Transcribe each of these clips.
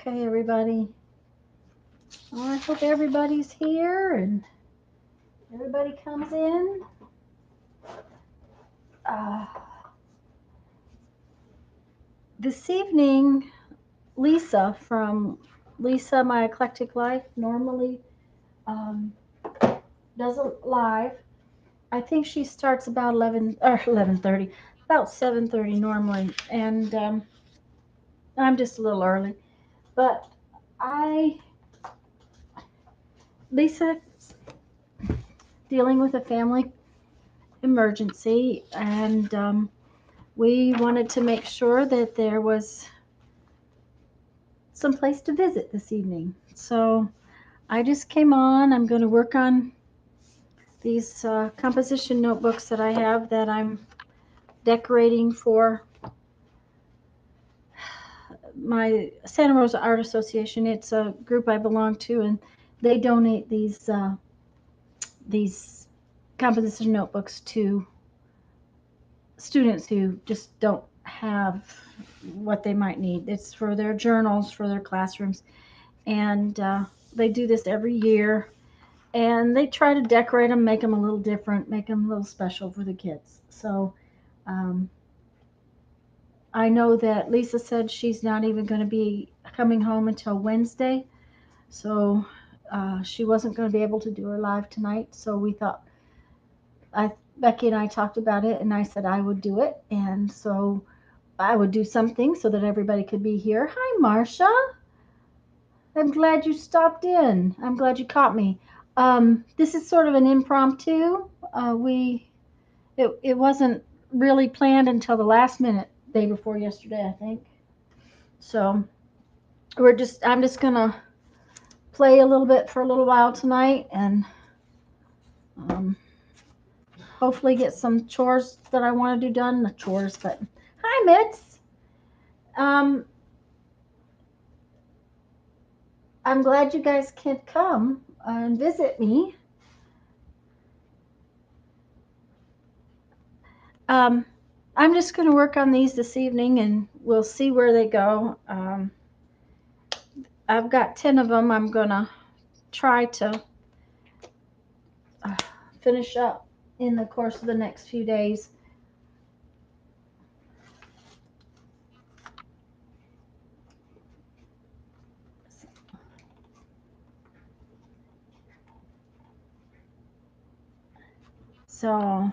Okay, everybody. Well, I hope everybody's here and everybody comes in. Uh, this evening, Lisa from Lisa My Eclectic Life normally um, does a live. I think she starts about 11 or 11:30, about 7:30 normally, and I'm just a little early. But I, Lisa, dealing with a family emergency, and we wanted to make sure that there was some place to visit this evening. So I just came on. I'm going to work on these composition notebooks that I have that I'm decorating for my Santa Rosa Art Association. It's a group I belong to, and they donate these composition notebooks to students who just don't have what they might need. It's for their journals, for their classrooms, and they do this every year. And they try to decorate them, make them a little different, make them a little special for the kids. So um, I know that Lisa said she's not even going to be coming home until Wednesday. So she wasn't going to be able to do her live tonight. So we thought, Becky and I talked about it, and I said I would do it. And so I would do something so that everybody could be here. Hi, Marcia. I'm glad you stopped in. I'm glad you caught me. This is sort of an impromptu. It wasn't really planned until the last minute, day before yesterday, I think. So I'm just gonna play a little bit for a little while tonight, and um, hopefully get some chores that I want to do done. The chores, but hi, Mitz. Um, I'm glad you guys can come and visit me. Um, I'm just going to work on these this evening, and we'll see where they go. I've got 10 of them. I'm going to try to uh, finish up in the course of the next few days. So,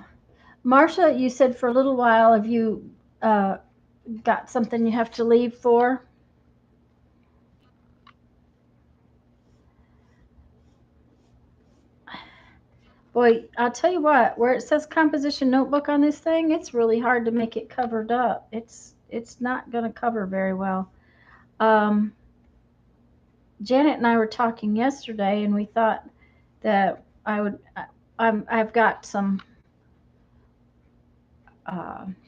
Marcia, you said for a little while, have you got something you have to leave for? Boy, I'll tell you what, where it says composition notebook on this thing, it's really hard to make it covered up. It's not going to cover very well. Um, Janet and I were talking yesterday, and we thought that I've got some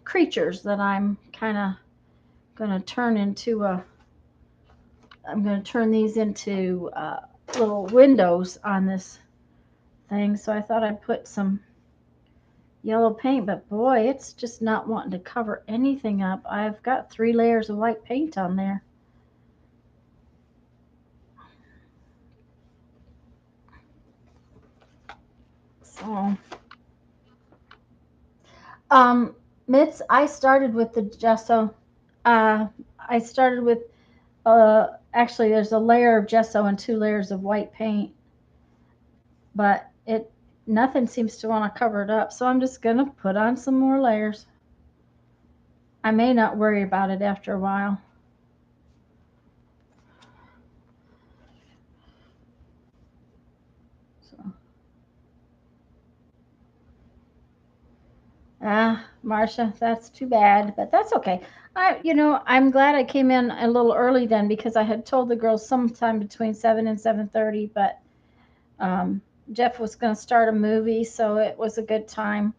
creatures that I'm kind of going to turn into I'm going to turn these into little windows on this thing. So I thought I'd put some yellow paint, but boy, it's just not wanting to cover anything up. I've got 3 layers of white paint on there. So, um, Mitz, I started with the gesso. I started with actually, there's a layer of gesso and 2 layers of white paint, but it nothing seems to want to cover it up. So I'm just gonna put on some more layers. I may not worry about it after a while. So, Marcia, that's too bad, but that's okay. I'm glad I came in a little early then because I had told the girls sometime between 7 and 7:30, but um, Jeff was going to start a movie, so it was a good time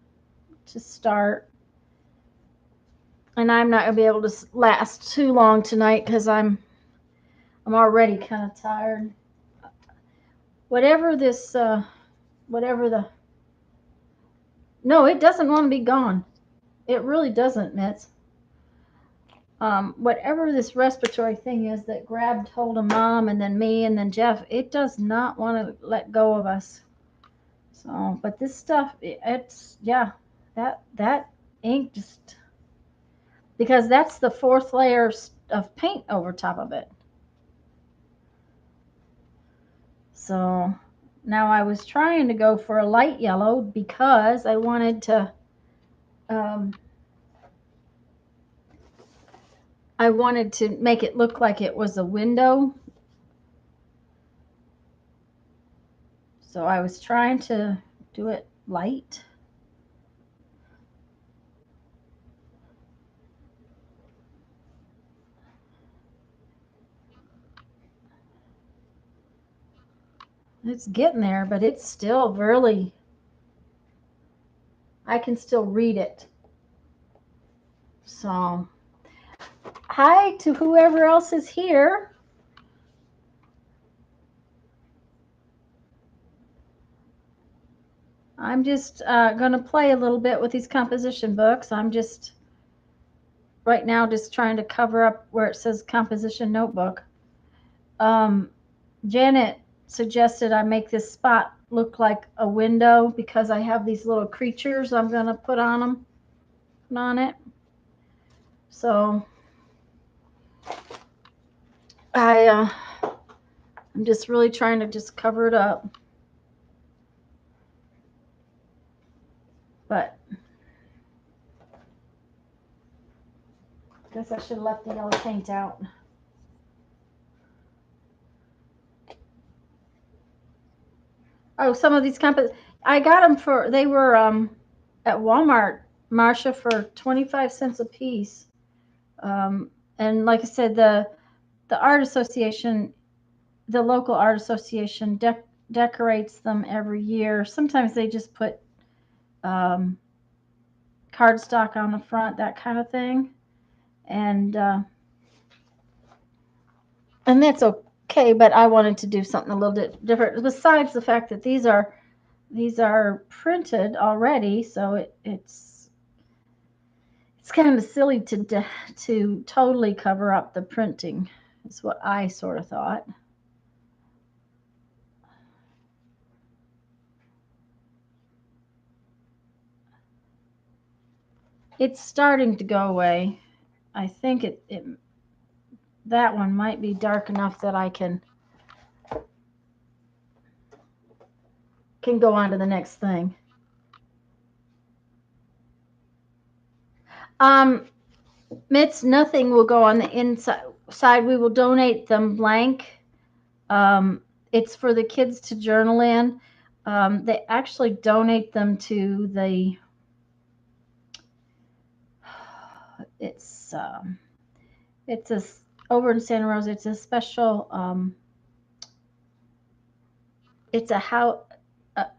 to start. And I'm not going to be able to last too long tonight because I'm already kind of tired. Whatever this, whatever the, no, it doesn't want to be gone. It really doesn't, Mitz. whatever this respiratory thing is that grabbed hold of Mom and then me and then Jeff, it does not want to let go of us. So, but this stuff, it's, yeah, that ink just, because that's the fourth layer of paint over top of it. So now I was trying to go for a light yellow because um, I wanted to make it look like it was a window. So I was trying to do it light. It's getting there, but it's still really, I can still read it. So, hi to whoever else is here. I'm just going to play a little bit with these composition books. I'm just right now just trying to cover up where it says composition notebook. Um, Janet suggested I make this spot look like a window because I have these little creatures I'm going to put on it. So I'm just really trying to just cover it up. But I guess I should have left the yellow paint out. Oh, some of these I got them they were at Walmart, Marsha, for 25 cents a piece. And like I said, the art association, the local art association decorates them every year. Sometimes they just put um, cardstock on the front, that kind of thing. And that's okay, but I wanted to do something a little bit different. Besides the fact that these are printed already, so it's kind of silly to totally cover up the printing. Is what I sort of thought. It's starting to go away. I think it that one might be dark enough that I can go on to the next thing. Um, Mitts, nothing will go on the inside. We will donate them blank. It's for the kids to journal in. They actually donate them to the. It's it's a over in Santa Rosa. It's a special. It's a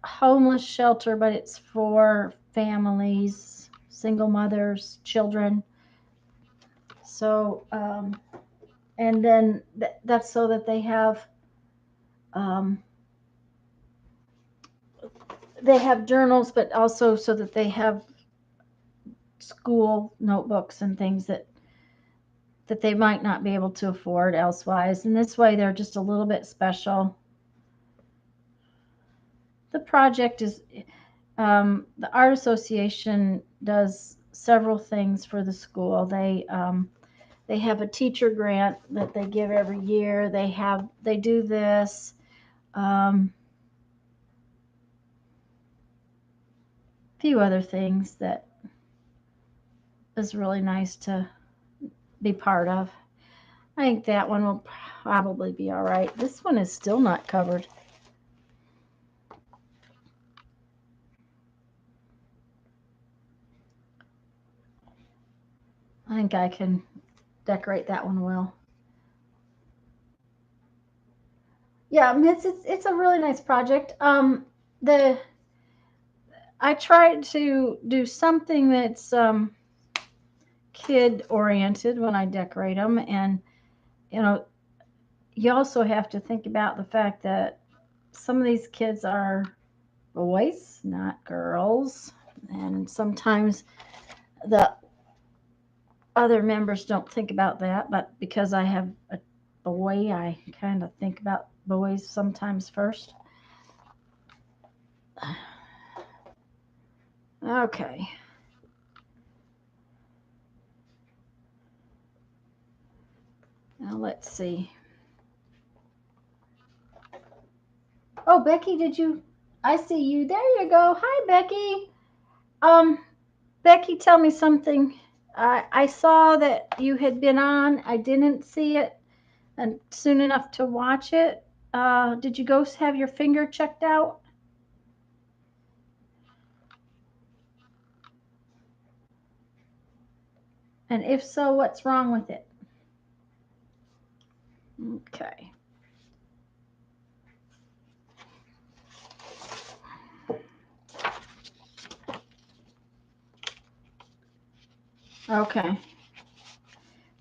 homeless shelter, but it's for families, single mothers, children. So, and then that's so that um, they have journals, but also so that they have school notebooks and things that they might not be able to afford elsewise. And this way, they're just a little bit special. The project is the art association does several things for the school. They have a teacher grant that they give every year. They do this. Few other things that is really nice to be part of. I think that one will probably be all right. This one is still not covered. I think I can decorate that one well. Yeah, it's a really nice project. The I tried to do something that's kid oriented when I decorate them, and you know, you also have to think about the fact that some of these kids are boys, not girls, and sometimes the other members don't think about that, but because I have a boy, I kind of think about boys sometimes first. Okay. Now let's see. Oh, Becky, did you? I see you. There you go. Hi, Becky. Um, Becky, tell me something. I saw that you had been on. I didn't see it and soon enough to watch it. Did you go have your finger checked out? And if so, what's wrong with it? Okay. Okay.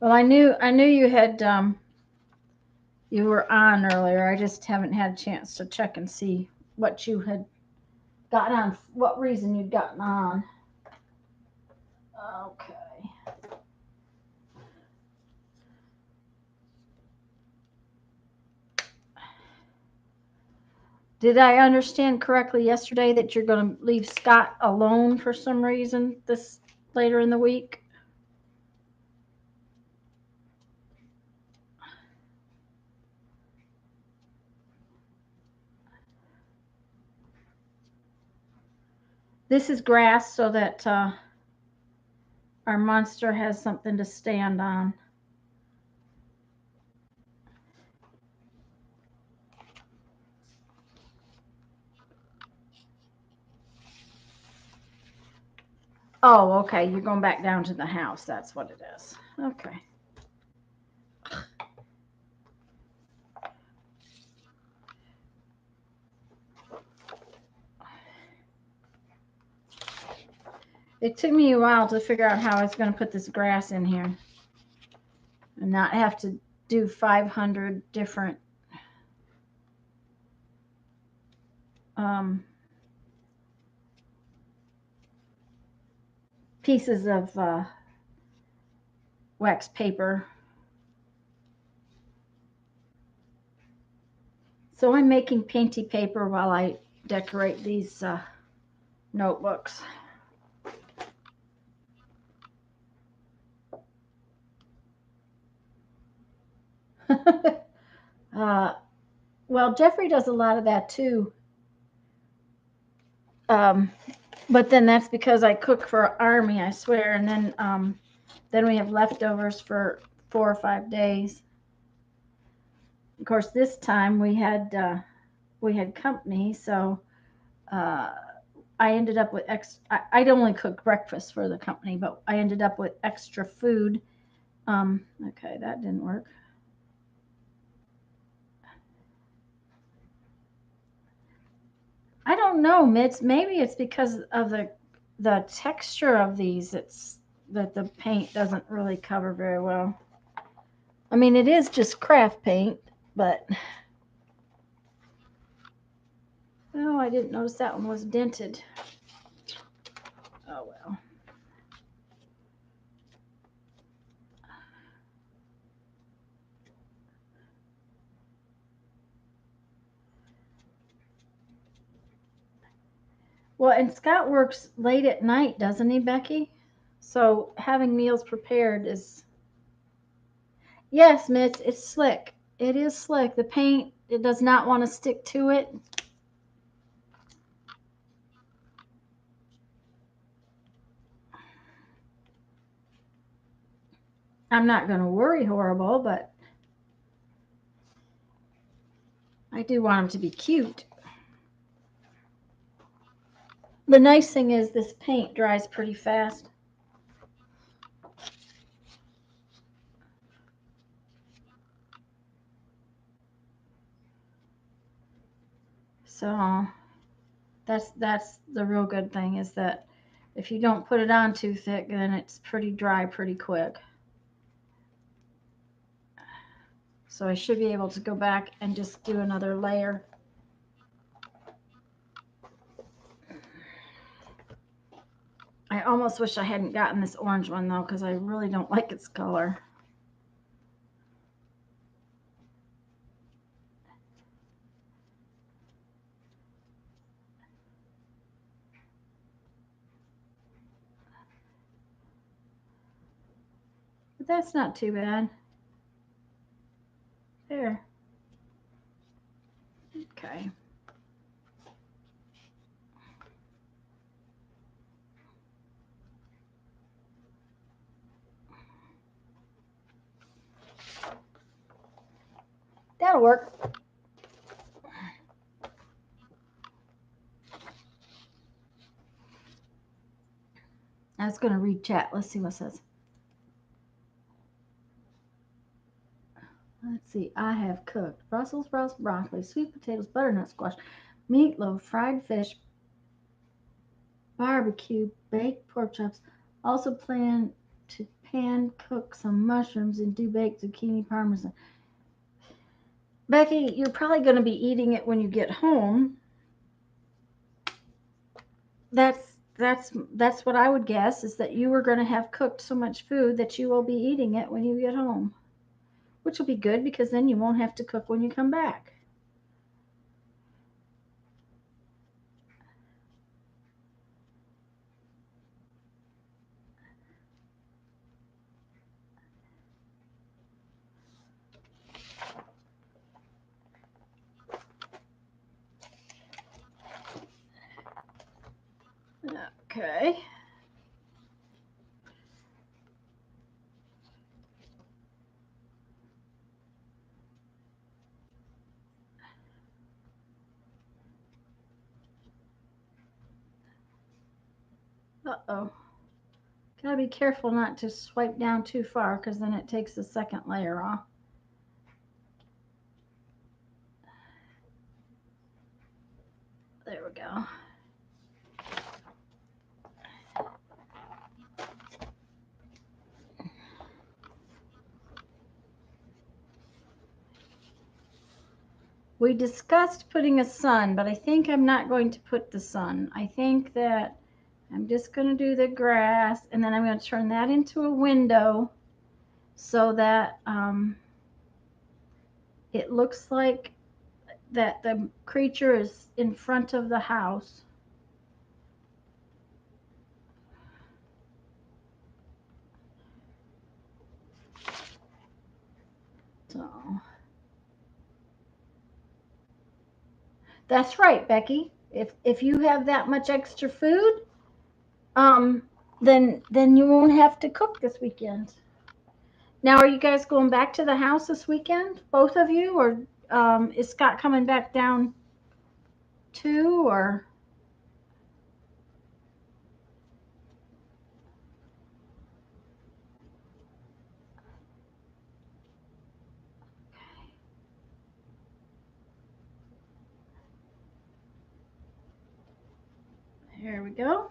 Well, I knew you had you were on earlier. I just haven't had a chance to check and see what you had gotten on, what reason you'd gotten on. Okay. Did I understand correctly yesterday that you're going to leave Scott alone for some reason this later in the week? This is grass so that our monster has something to stand on. Oh, okay. You're going back down to the house. That's what it is. Okay. It took me a while to figure out how I was going to put this grass in here and not have to do 500 different um, pieces of wax paper. So I'm making painty paper while I decorate these notebooks. uh, well, Jeffrey does a lot of that too. Um, but then that's because I cook for Army, I swear, and then we have leftovers for 4 or 5 days. Of course, this time we had company, so uh, I ended up with I'd only cook breakfast for the company, but I ended up with extra food. Okay, that didn't work. I don't know, Mitz. Maybe it's because of the texture of these. It's that the paint doesn't really cover very well. I mean, it is just craft paint, but oh, I didn't notice that one was dented. Oh well. Well, and Scott works late at night, doesn't he, Becky? So having meals prepared is yes, Mitch. It's slick. It is slick. The paint it does not want to stick to it. I'm not going to worry horrible, but I do want him to be cute. The nice thing is this paint dries pretty fast. So that's the real good thing is that if you don't put it on too thick, then it's pretty dry pretty quick. So I should be able to go back and just do another layer. I almost almost wish I hadn't gotten this orange one though, because I really don't like its color. But that's not too bad. There. Okay. That'll work. I was going to read chat. Let's see what it says. Let's see. I have cooked Brussels sprouts, broccoli, sweet potatoes, butternut squash, meatloaf, fried fish, barbecue, baked pork chops. Also plan to pan cook some mushrooms and do baked zucchini parmesan. Becky, you're probably going to be eating it when you get home. That's what I would guess, is that you were going to have cooked so much food that you will be eating it when you get home, which will be good because then you won't have to cook when you come back. Okay. Uh-oh. Gotta be careful not to swipe down too far because then it takes the second layer off. There we go. We discussed putting a sun, but I think I'm not going to put the sun. I think that I'm just going to do the grass, and then I'm going to turn that into a window so that it looks like that the creature is in front of the house. So that's right, Becky. If you have that much extra food, then you won't have to cook this weekend. Now, are you guys going back to the house this weekend, both of you, or is Scott coming back down too, or? Here we go.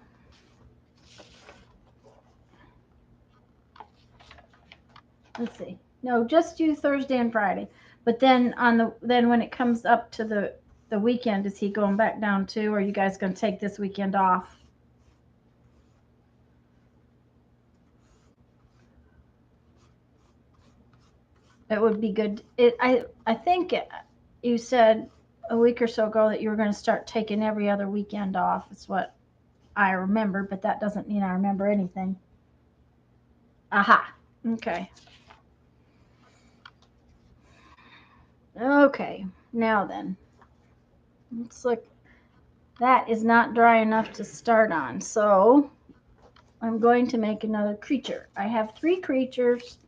Let's see. No, just do Thursday and Friday. But then when it comes up to the weekend, is he going back down too, or are you guys going to take this weekend off? It would be good. I think you said a week or so ago that you were going to start taking every other weekend off. It's what I remember, but that doesn't mean I remember anything. Aha. Okay. Okay. Now then, let's look. That is not dry enough to start on, so I'm going to make another creature. I have 3 creatures.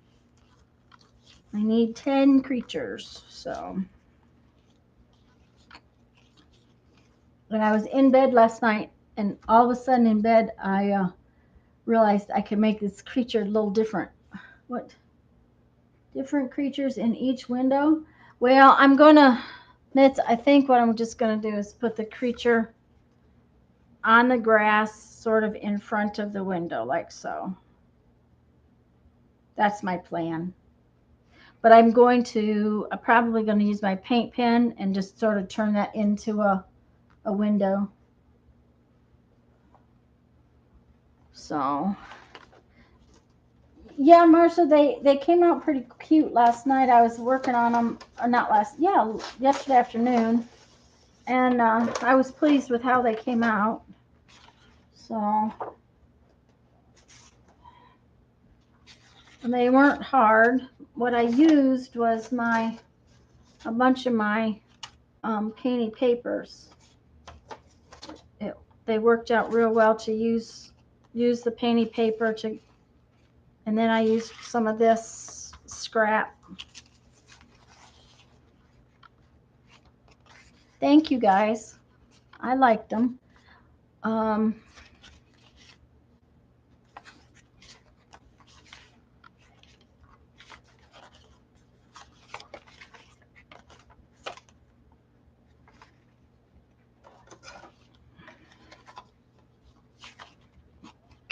I need 10 creatures, so. When I was in bed last night, and all of a sudden in bed, I realized I could make this creature a little different. What? Different creatures in each window? Well, I think what I'm just going to do is put the creature on the grass, sort of in front of the window, like so. That's my plan. But I'm probably going to use my paint pen and just sort of turn that into a window. So yeah, Marcia, they came out pretty cute last night. I was working on them, not last, yeah, yesterday afternoon, and I was pleased with how they came out. So, and they weren't hard. What I used was a bunch of my painty papers. They worked out real well to use the painty paper to, and then I used some of this scrap. Thank you guys. I liked them.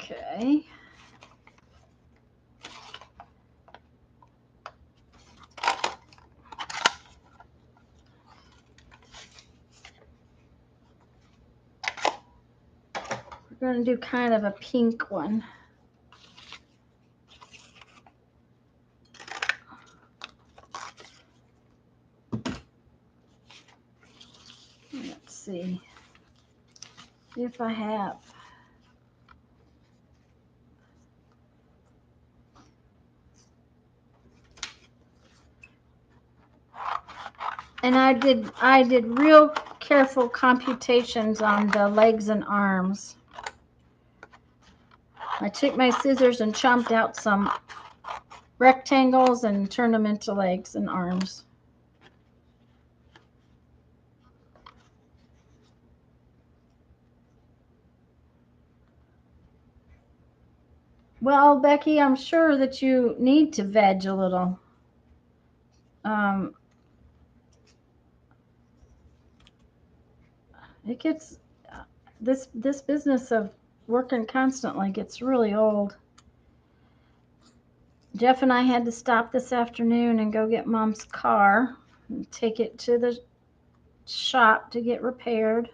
Okay. We're going to do kind of a pink one. Let's see if I have. And I did real careful computations on the legs and arms. I took my scissors and chomped out some rectangles and turned them into legs and arms. Well, Becky, I'm sure that you need to veg a little. It gets this business of working constantly gets really old. Jeff and I had to stop this afternoon and go get Mom's car and take it to the shop to get repaired.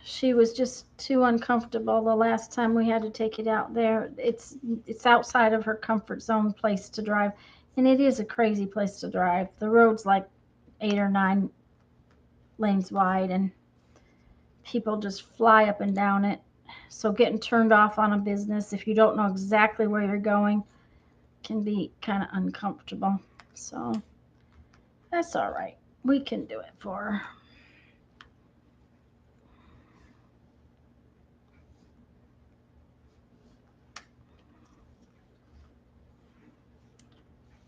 She was just too uncomfortable the last time we had to take it out there. It's outside of her comfort zone place to drive, and it is a crazy place to drive. The road's like 8 or 9 lanes wide, and people just fly up and down it. So getting turned off on a business if you don't know exactly where you're going can be kind of uncomfortable. So that's all right. We can do it for her.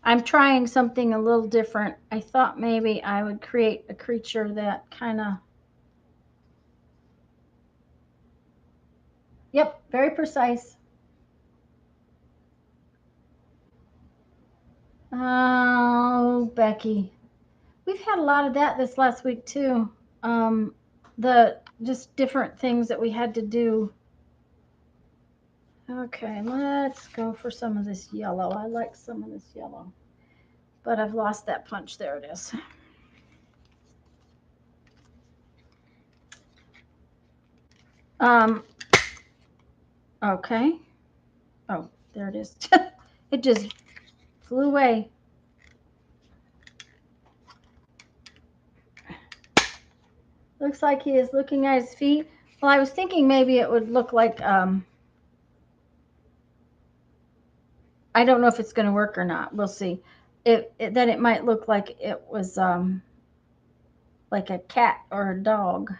I'm trying something a little different. I thought maybe I would create a creature that kind of, yep, very precise. Oh, Becky. We've had a lot of that this last week too. The just different things that we had to do. Okay, let's go for some of this yellow. I like some of this yellow, but I've lost that punch. There it is. Okay. Oh, there it is. It just flew away. Looks like he is looking at his feet. Well, I was thinking maybe it would look like, I don't know if it's going to work or not. We'll see. Then it might look like it was like a cat or a dog.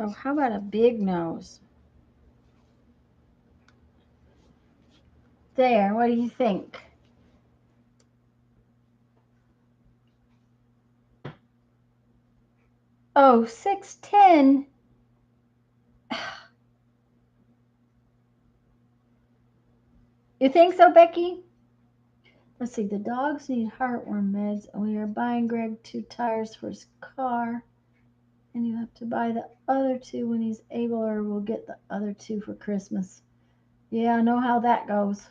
Oh, how about a big nose? There, what do you think? Oh, 610. You think so, Becky? Let's see. The dogs need heartworm meds, and we are buying Greg 2 tires for his car. And you have to buy the other 2 when he's able, or we'll get the other 2 for Christmas. Yeah, I know how that goes.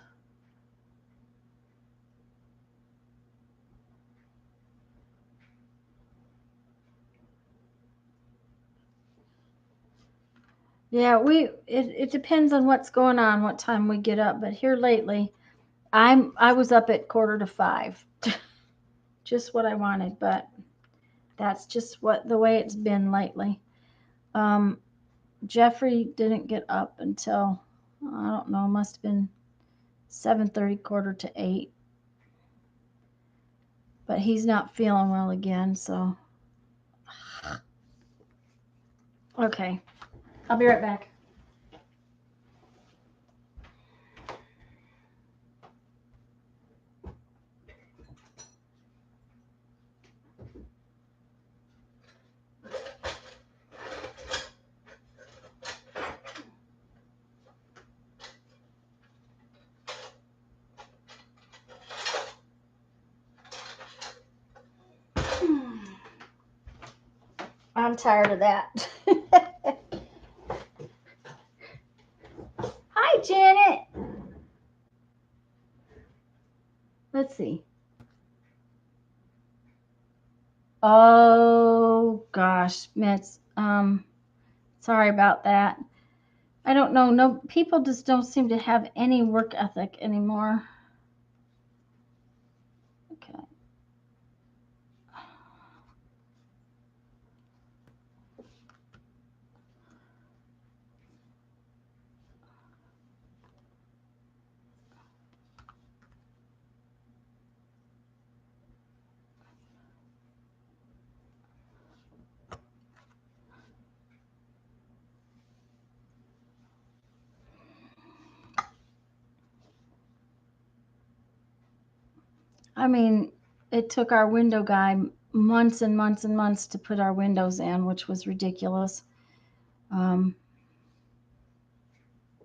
Yeah, it depends on what's going on, what time we get up. But here lately, I was up at 4:45, just what I wanted. But that's just what the way it's been lately. Um, Jeffrey didn't get up until I don't know, must have been 7:30, quarter to 8. But he's not feeling well again, so okay. I'll be right back. I'm tired of that. Hi, Janet. Let's see. Oh gosh, Mitz. Sorry about that. I don't know. No, people just don't seem to have any work ethic anymore. Okay. I mean, it took our window guy months and months and months to put our windows in, which was ridiculous. Um,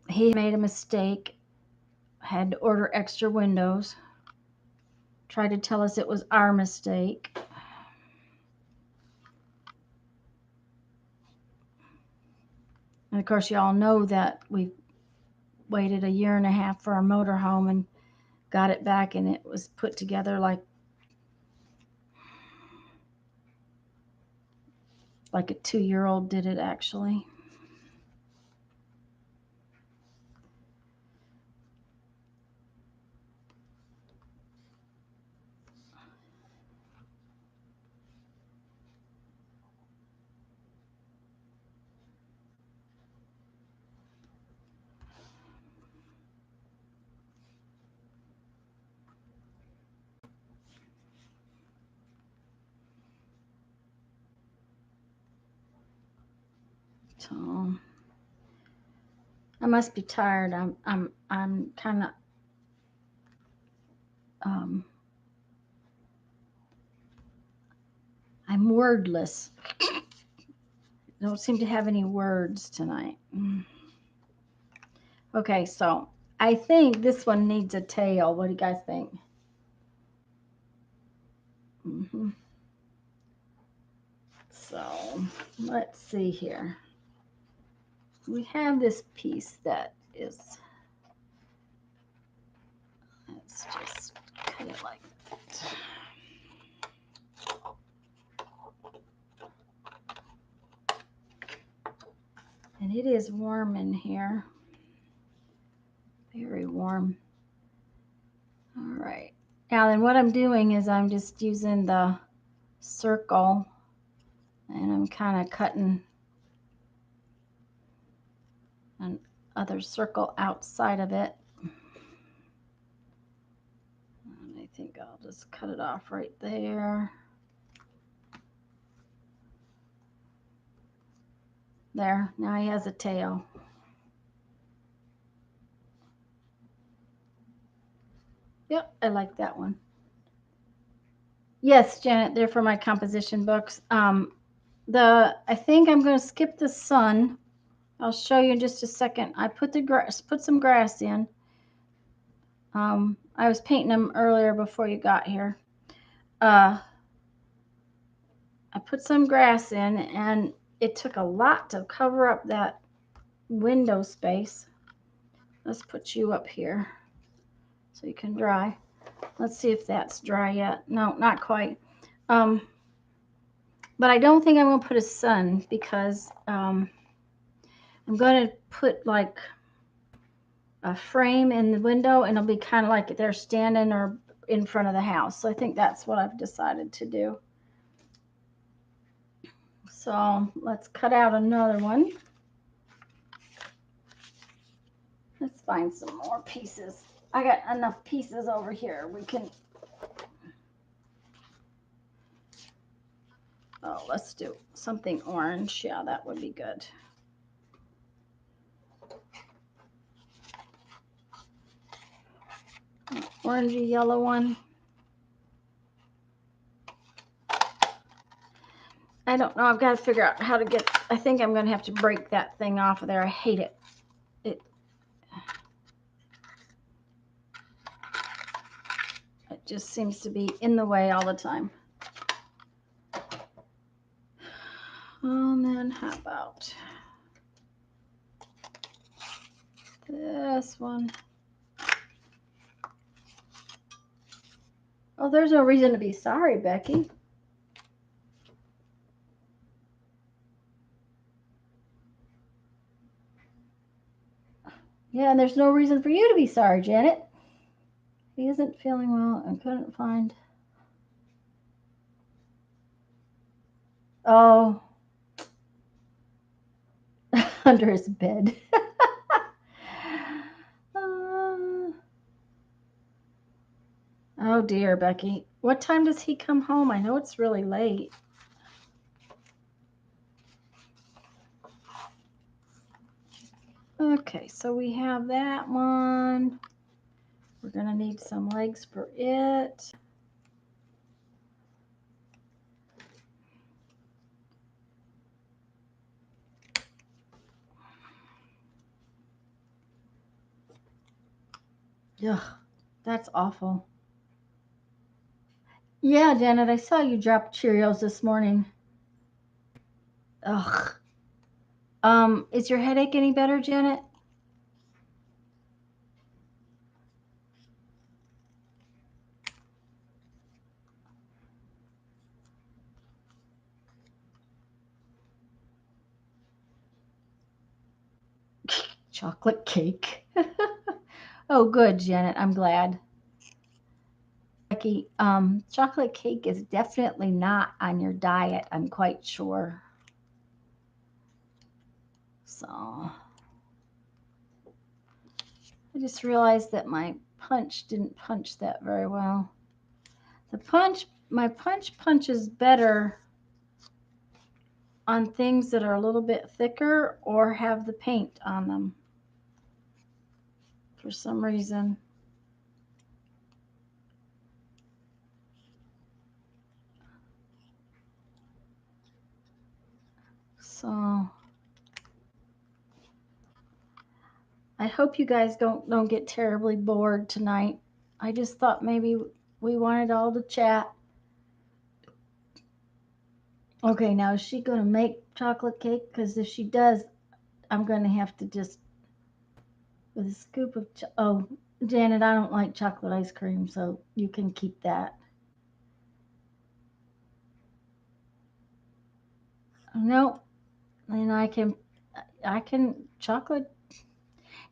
he made a mistake, had to order extra windows, tried to tell us it was our mistake. And of course, you all know that we waited a year and a half for our motorhome and got it back, and it was put together like a 2-year-old did it actually. So I must be tired. I'm kind of um, I'm wordless. Don't seem to have any words tonight. Okay, so I think this one needs a tail. What do you guys think? hmm So let's see here. We have this piece that is, let's just cut it like that. And it is warm in here. Very warm. All right. Now then what I'm doing is I'm just using the circle and I'm kind of cutting another circle outside of it. And I think I'll just cut it off right there. There, now he has a tail. Yep, I like that one. Yes, Janet, they're for my composition books. I think I'm going to skip the sun. I'll show you in just a second. I put the grass, put some grass in. I was painting them earlier before you got here. Uh, I put some grass in, and it took a lot to cover up that window space. Let's put you up here so you can dry. Let's see if that's dry yet. No, not quite. But I don't think I'm going to put a sun because I'm going to put like a frame in the window, and it'll be kind of like they're standing or in front of the house. So I think that's what I've decided to do. So let's cut out another one. Let's find some more pieces. I got enough pieces over here. We can, oh, let's do something orange. Yeah, that would be good. Orangey yellow one. I don't know. I've got to figure out how to get, I think I'm going to have to break that thing off of there. I hate it. It just seems to be in the way all the time. And then how about this one? Oh, there's no reason to be sorry, Becky. Yeah, and there's no reason for you to be sorry, Janet. He isn't feeling well and couldn't find. Oh, under his bed. Oh dear, Becky. What time does he come home? I know it's really late. Okay, so we have that one. We're going to need some legs for it. Ugh, that's awful. Yeah, Janet, I saw you drop Cheerios this morning. Ugh. Is your headache any better, Janet? Chocolate cake. Oh, good, Janet. I'm glad. Becky, chocolate cake is definitely not on your diet, I'm quite sure. So, I just realized that my punch didn't punch that very well. My punch punches better on things that are a little bit thicker or have the paint on them for some reason. So I hope you guys don't get terribly bored tonight. I just thought maybe we wanted all to chat. Okay, now is she going to make chocolate cake? Because if she does, I'm going to have to just, with a scoop of, oh, Janet, I don't like chocolate ice cream, so you can keep that. No, and I can, chocolate.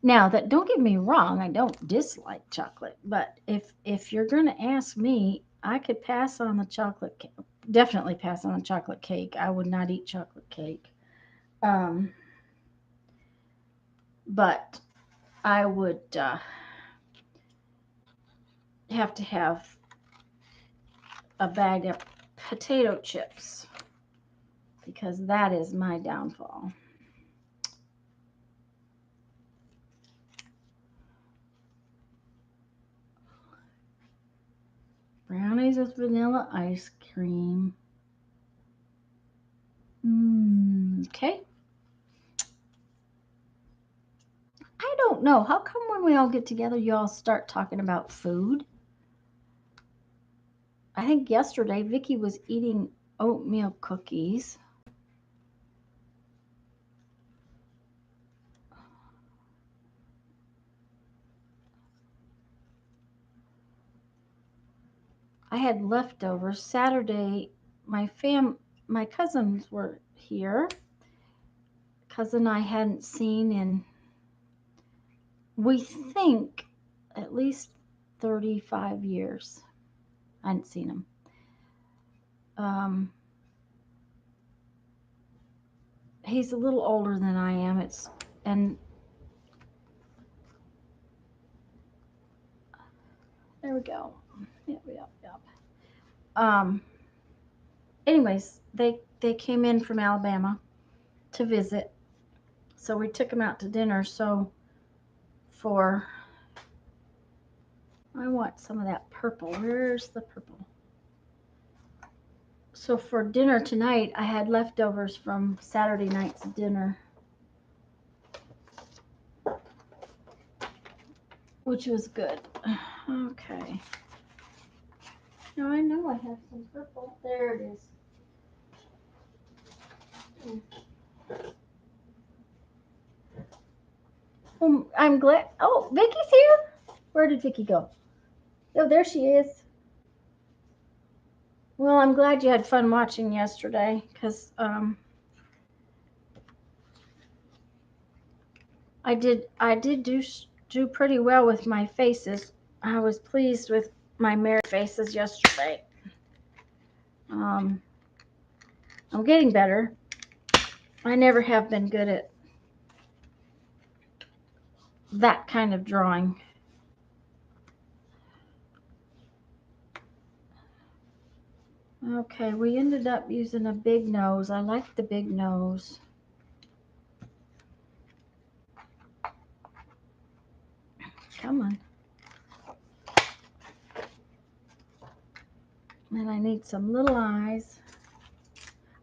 Now, that don't get me wrong, I don't dislike chocolate, but if you're going to ask me, I could pass on the chocolate cake. Definitely pass on the chocolate cake. I would not eat chocolate cake. Um, but I would have to have a bag of potato chips because that is my downfall. Brownies with vanilla ice cream. Okay. I don't know. How come when we all get together, you all start talking about food? I think yesterday Vicky was eating oatmeal cookies. I had leftovers. Saturday, my cousins were here. Cousin I hadn't seen in, we think, at least 35 years. I hadn't seen him. Um, he's a little older than I am. And there we go. Yep, yep, yep. Um, anyways, they came in from Alabama to visit, so we took them out to dinner. So for I want some of that purple. Where's the purple? So for dinner tonight, I had leftovers from Saturday night's dinner, which was good. Okay. Now I know I have some purple. There it is. I'm glad. Oh, Vicky's here. Where did Vicky go? Oh, there she is. Well, I'm glad you had fun watching yesterday, because I did do pretty well with my faces. I was pleased with my married faces yesterday. Um, I'm getting better. I never have been good at that kind of drawing. Okay, we ended up using a big nose. I like the big nose. Come on. And I need some little eyes.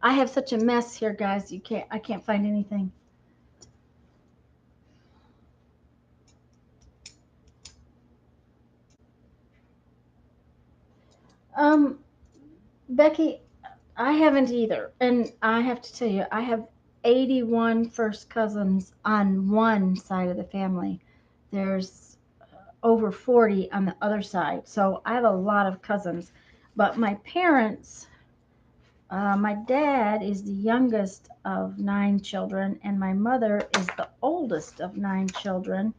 I have such a mess here, guys. I can't find anything. Um, Becky, I haven't either. And I have to tell you, I have 81 first cousins on one side of the family. There's over 40 on the other side. So I have a lot of cousins. But my parents, my dad is the youngest of 9 children, and my mother is the oldest of 9 children.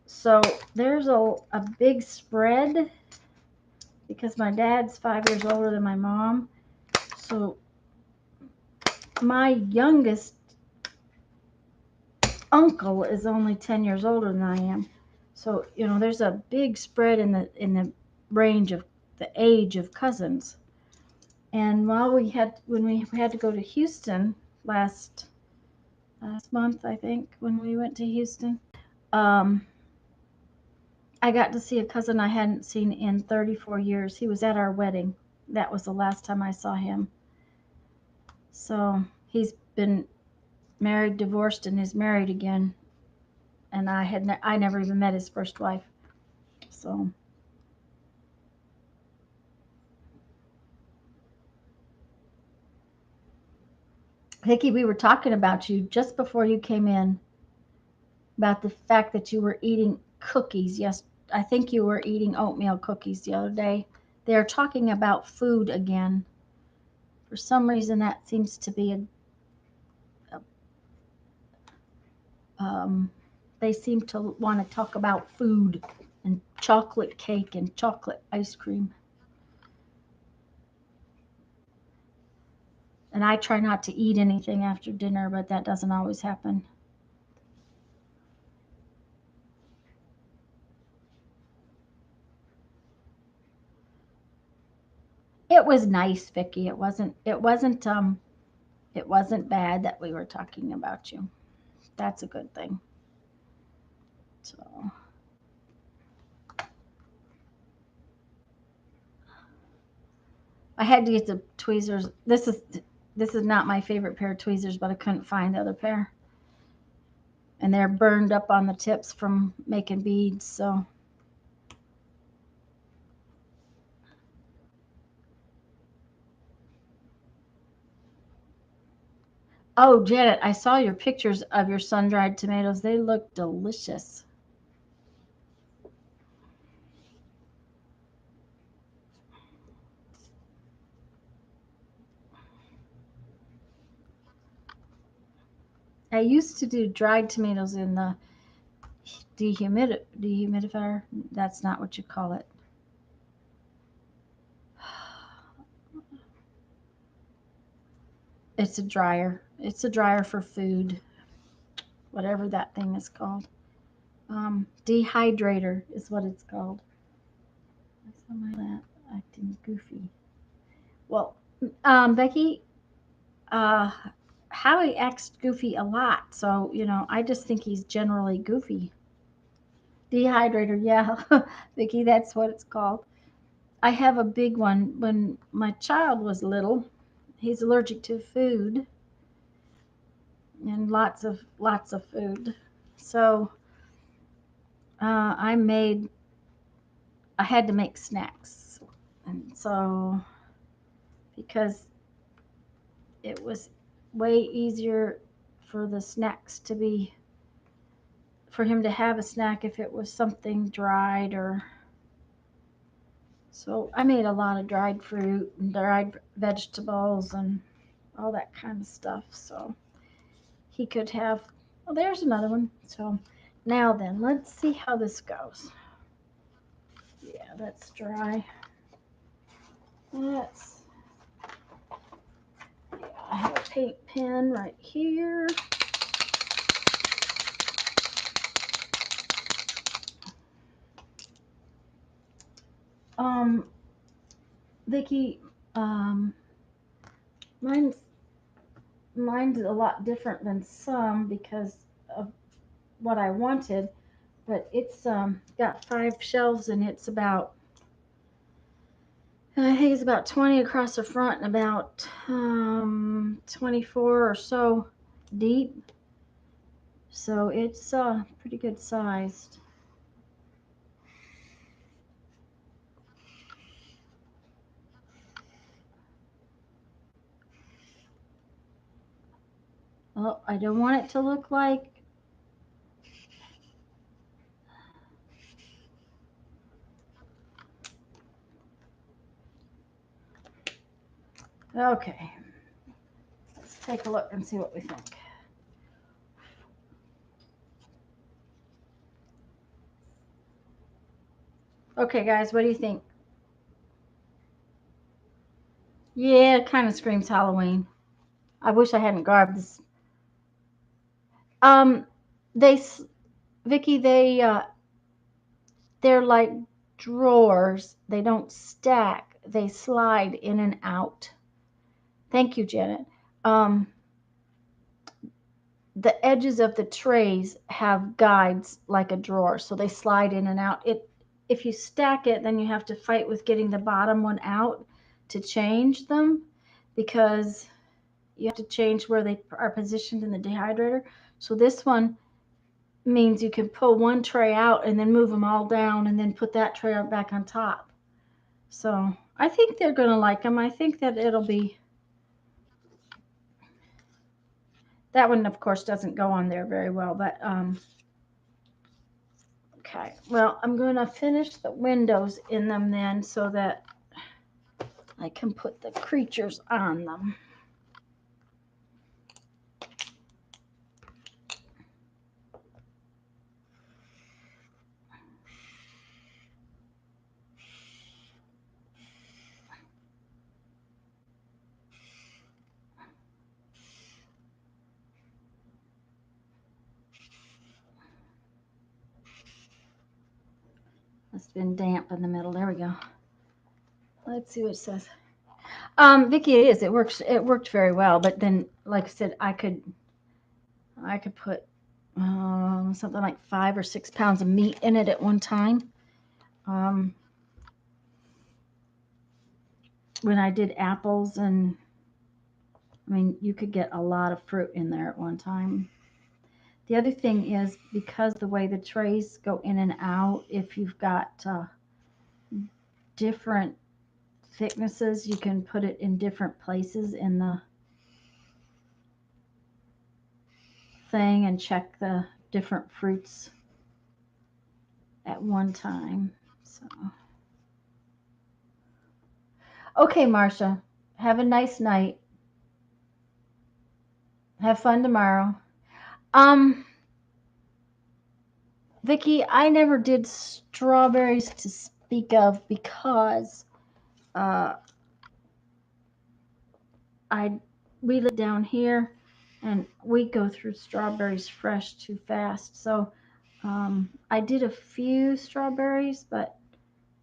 So there's a big spread because my dad's 5 years older than my mom. So my youngest uncle is only 10 years older than I am. So, there's a big spread in the range of the age of cousins. And when we had to go to Houston last month, I think, when we went to Houston, um, I got to see a cousin I hadn't seen in 34 years. He was at our wedding. That was the last time I saw him. So he's been married, divorced, and is married again. And I never even met his first wife. So Hickey, we were talking about you just before you came in, about the fact that you were eating cookies. Yes, I think you were eating oatmeal cookies the other day. They're talking about food again. For some reason, that seems to be they seem to want to talk about food and chocolate cake and chocolate ice cream. And I try not to eat anything after dinner, but that doesn't always happen. It was nice, Vicky. It wasn't bad that we were talking about you. That's a good thing. So I had to get the tweezers. This is This is not my favorite pair of tweezers, but I couldn't find the other pair. And they're burned up on the tips from making beads, so. Oh, Janet, I saw your pictures of your sun-dried tomatoes. They look delicious. I used to do dried tomatoes in the dehumidifier. That's not what you call it. It's a dryer. It's a dryer for food, whatever that thing is called. Dehydrator is what it's called. I saw my that acting goofy. Well, Becky, uh, Howie acts goofy a lot, so I just think he's generally goofy. Dehydrator, yeah, Vicky, that's what it's called. I have a big one. When my child was little, he's allergic to food and lots of food. So I made. I had to make snacks, and so because it was way easier for the snacks to be for him to have a snack if it was something dried or so I made a lot of dried fruit and dried vegetables and all that kind of stuff. So he could have, well, there's another one. So now then, let's see how this goes. Yeah, that's dry. Let's, yeah, I have a paint pen right here. Um, Vicky, um, mine's mine's a lot different than some because of what I wanted, but it's got 5 shelves and it's about I think it's about 20 across the front and about 24 or so deep. So it's pretty good sized. Oh, I don't want it to look like. Okay, let's take a look and see what we think. Okay, guys, what do you think? Yeah, it kind of screams Halloween. I wish I hadn't grabbed this. Um, they, Vicky, they're like drawers. They don't stack. They slide in and out. Thank you, Janet. Um, the edges of the trays have guides like a drawer, so they slide in and out. If you stack it, then you have to fight with getting the bottom one out to change them because you have to change where they are positioned in the dehydrator. So this one means you can pull one tray out and then move them all down and then put that tray back on top. So I think they're going to like them. I think that it'll be. That one, of course, doesn't go on there very well, but okay. Well, I'm going to finish the windows in them then so that I can put the creatures on them. It's been damp in the middle. There we go. Let's see what it says. Vicky, it is. It works. It worked very well. But then, like I said, I could put something like 5 or 6 pounds of meat in it at one time. Um, when I did apples and I mean, you could get a lot of fruit in there at one time. The other thing is because the way the trays go in and out, if you've got different thicknesses, you can put it in different places in the thing and check the different fruits at one time. So, okay, Marcia, have a nice night. Have fun tomorrow. Um, Vicky, I never did strawberries to speak of because uh, I we live down here and we go through strawberries fresh too fast. So I did a few strawberries, but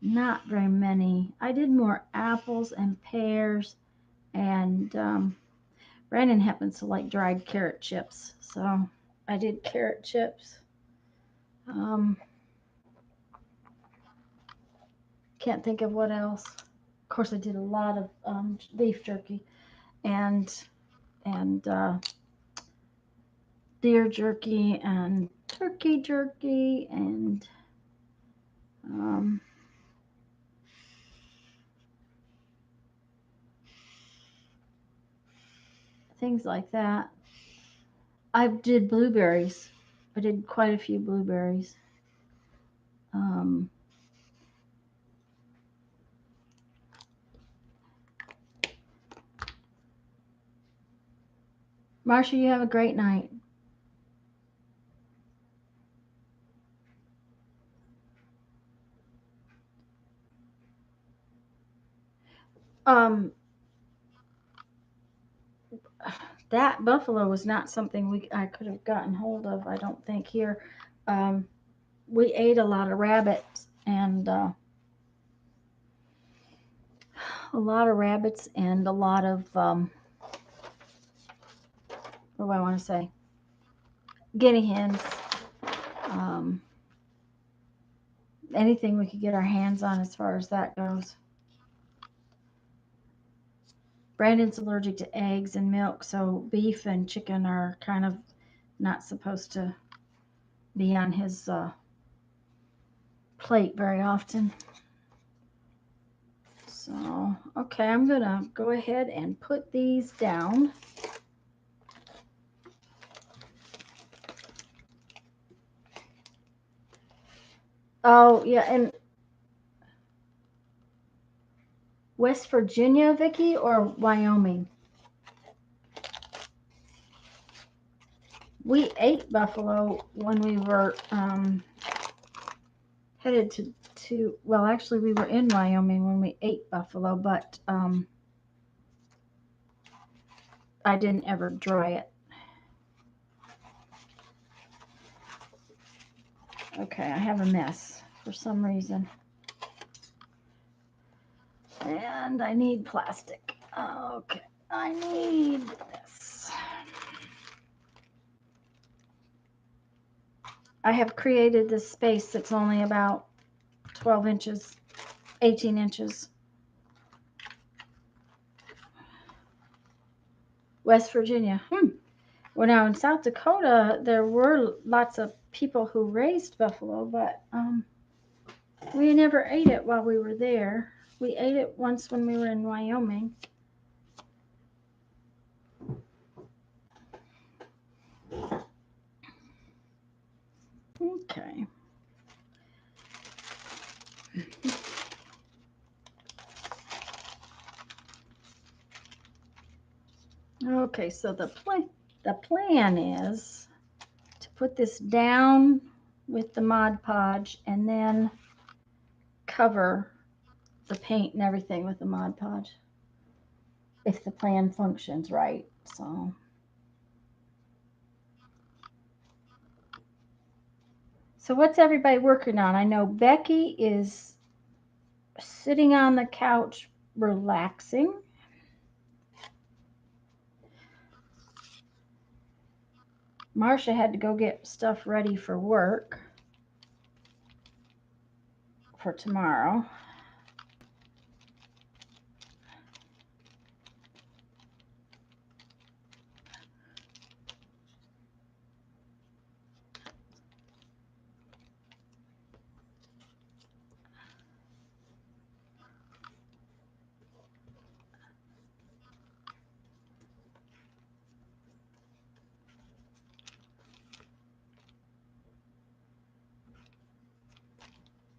not very many. I did more apples and pears, and Brandon happens to like dried carrot chips, so I did carrot chips. Um, can't think of what else. Of course, I did a lot of beef jerky and and deer jerky and turkey jerky and um, things like that. I did blueberries. I did quite a few blueberries. Um, Marcia, you have a great night. Um, that buffalo was not something I could have gotten hold of. I don't think here. Um, we ate a lot of rabbits and a lot of what do I want to say? Guinea hens. Um, anything we could get our hands on as far as that goes. Brandon's allergic to eggs and milk, so beef and chicken are kind of not supposed to be on his plate very often. So, okay, I'm going to go ahead and put these down. Oh, yeah, and West Virginia, Vicky, or Wyoming? We ate buffalo when we were headed to well, actually, we were in Wyoming when we ate buffalo, but I didn't ever dry it. Okay, I have a mess for some reason. And I need plastic. Okay, I need this. I have created this space that's only about 12 inches, 18 inches. West Virginia. Well, now in South Dakota, there were lots of people who raised buffalo, but we never ate it while we were there. We ate it once when we were in Wyoming. Okay. Okay, so the plan is to put this down with the Mod Podge and then cover the paint and everything with the Mod Podge if the plan functions right. So what's everybody working on? I know Becky is sitting on the couch relaxing. Marcia had to go get stuff ready for work for tomorrow.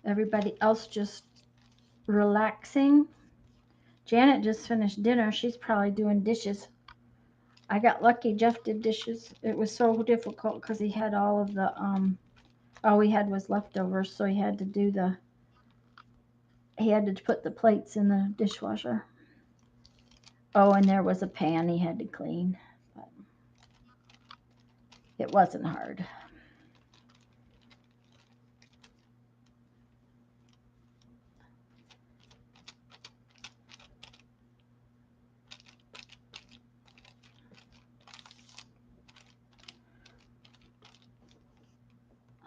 Everybody else just relaxing. Janet just finished dinner. She's probably doing dishes. I got lucky. Jeff did dishes. It was so difficult because he had all of the all we had was leftovers, so he had to put the plates in the dishwasher. Oh, and there was a pan he had to clean, but it wasn't hard.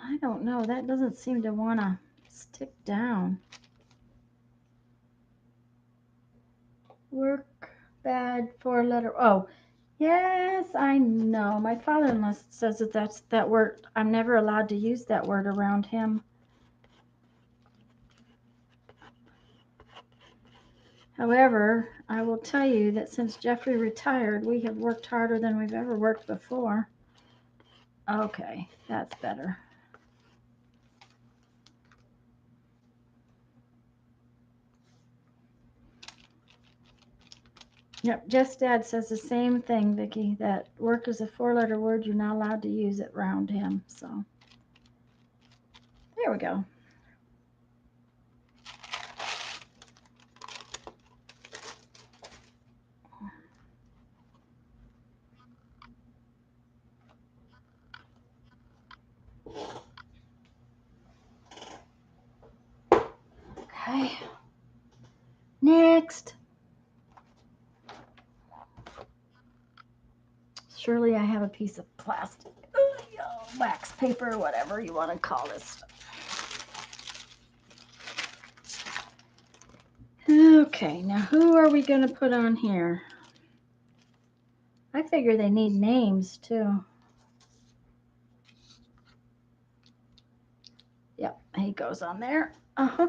I don't know. That doesn't seem to want to stick down. Work bad for letter. Oh, yes, I know. My father-in-law says that's that word. I'm never allowed to use that word around him. However, I will tell you that since Jeffrey retired, we have worked harder than we've ever worked before. Okay, that's better. Yep, Jeff's dad says the same thing, Vicki, that work is a four-letter word. You're not allowed to use it around him. So there we go. Okay. Next. Surely I have a piece of plastic, wax paper, whatever you want to call this. Okay, now who are we going to put on here? I figure they need names too. Yep, he goes on there. Uh-huh.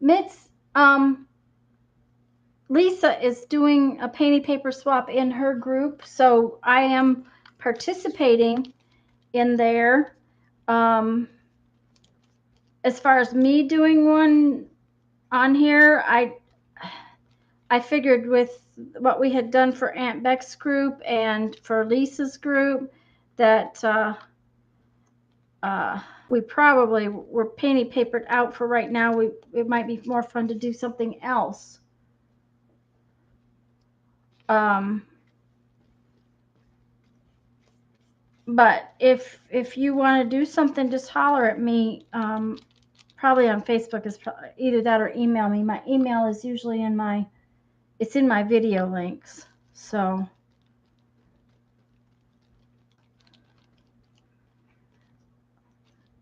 Mitz, Lisa is doing a painting paper swap in her group, so I am participating in there. As far as me doing one on here, I figured with what we had done for Aunt Beck's group and for Lisa's group that we probably were painting papered out for right now. It might be more fun to do something else. But if you want to do something, just holler at me. Probably on Facebook is either that or email me. My email is usually in my video links. So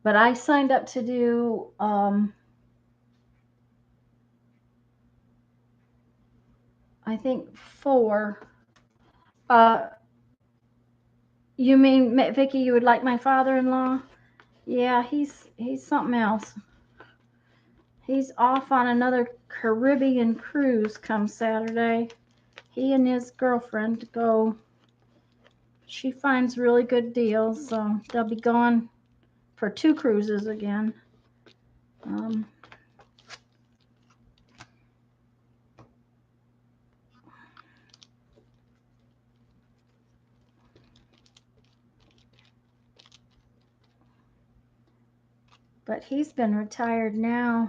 but I signed up to do I think 4. You mean, Vicki, you would like my father-in-law? Yeah, he's something else. He's off on another Caribbean cruise come Saturday. He and his girlfriend go. She finds really good deals, so they'll be going for 2 cruises again. But he's been retired now,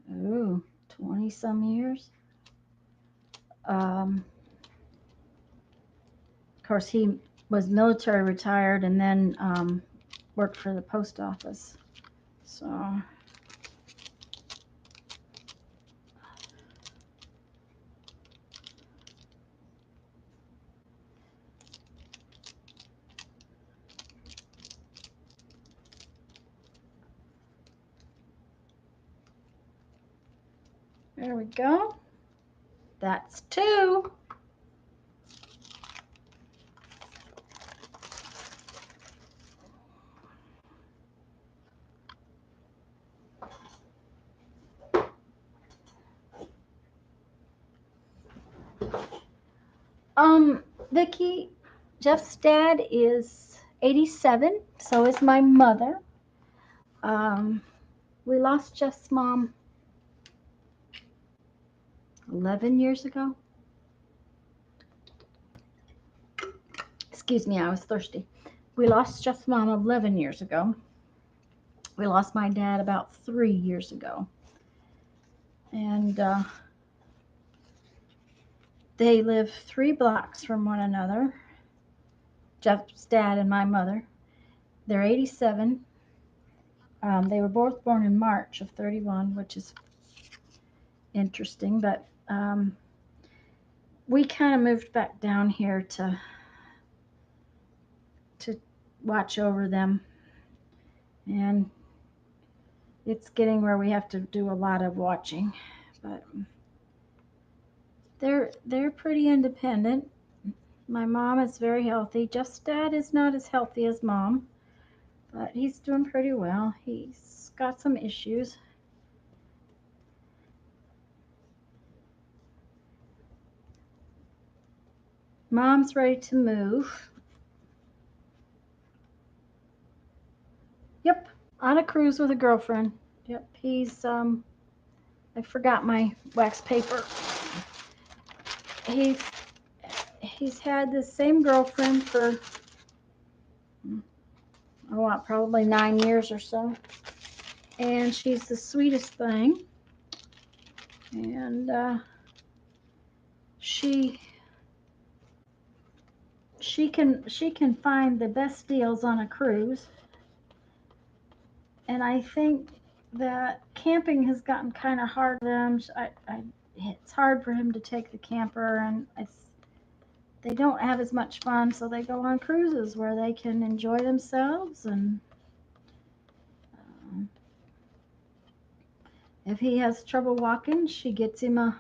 20 some years. Of course, he was military retired and then worked for the post office. So there we go. That's 2. Vicki, Jeff's dad is 87, so is my mother. We lost Jeff's mom 11 years ago. Excuse me, I was thirsty. We lost Jeff's mom 11 years ago. We lost my dad about 3 years ago. And they live 3 blocks from one another. Jeff's dad and my mother. They're 87. They were both born in March of 31, which is interesting. But we kind of moved back down here to watch over them. And it's getting where we have to do a lot of watching. But they're pretty independent. My mom is very healthy. Jeff's dad is not as healthy as mom, but he's doing pretty well. He's got some issues. Mom's ready to move. Yep, on a cruise with a girlfriend. Yep, he's I forgot my wax paper. He's had the same girlfriend for probably 9 years or so, and she's the sweetest thing. And she can find the best deals on a cruise. And I think that camping has gotten kind of hard for them. It's hard for him to take the camper, and they don't have as much fun, so they go on cruises where they can enjoy themselves. And if he has trouble walking, she gets him a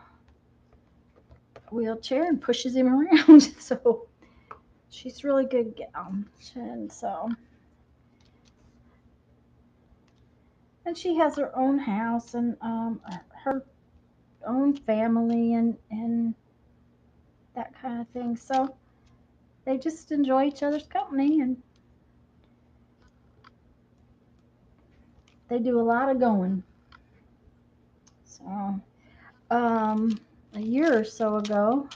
wheelchair and pushes him around. So she's really good gal. And she has her own house and her own family and that kind of thing. So they just enjoy each other's company, and they do a lot of going. So a year or so ago,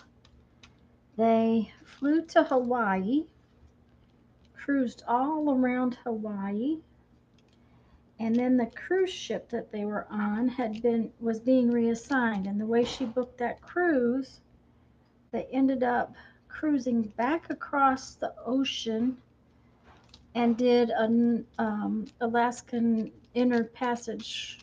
they flew to Hawaii, cruised all around Hawaii, and then the cruise ship that they were on was being reassigned. And the way she booked that cruise, they ended up cruising back across the ocean and did an Alaskan Inner Passage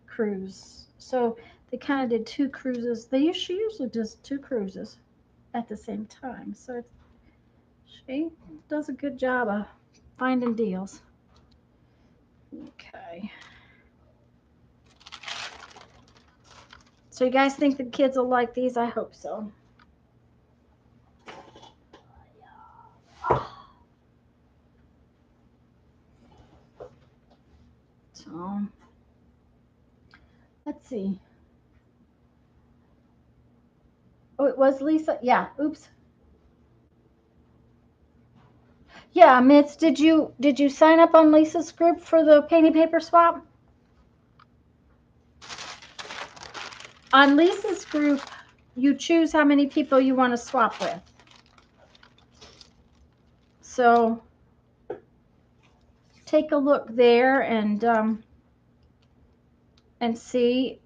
cruise. So they kind of did 2 cruises. She usually does 2 cruises at the same time. So she does a good job of finding deals. Okay. So you guys think the kids will like these? I hope so. So let's see. Oh, it was Lisa? Yeah, oops. Yeah, Mitz, did you sign up on Lisa's group for the painting paper swap? On Lisa's group, you choose how many people you want to swap with. So take a look there and see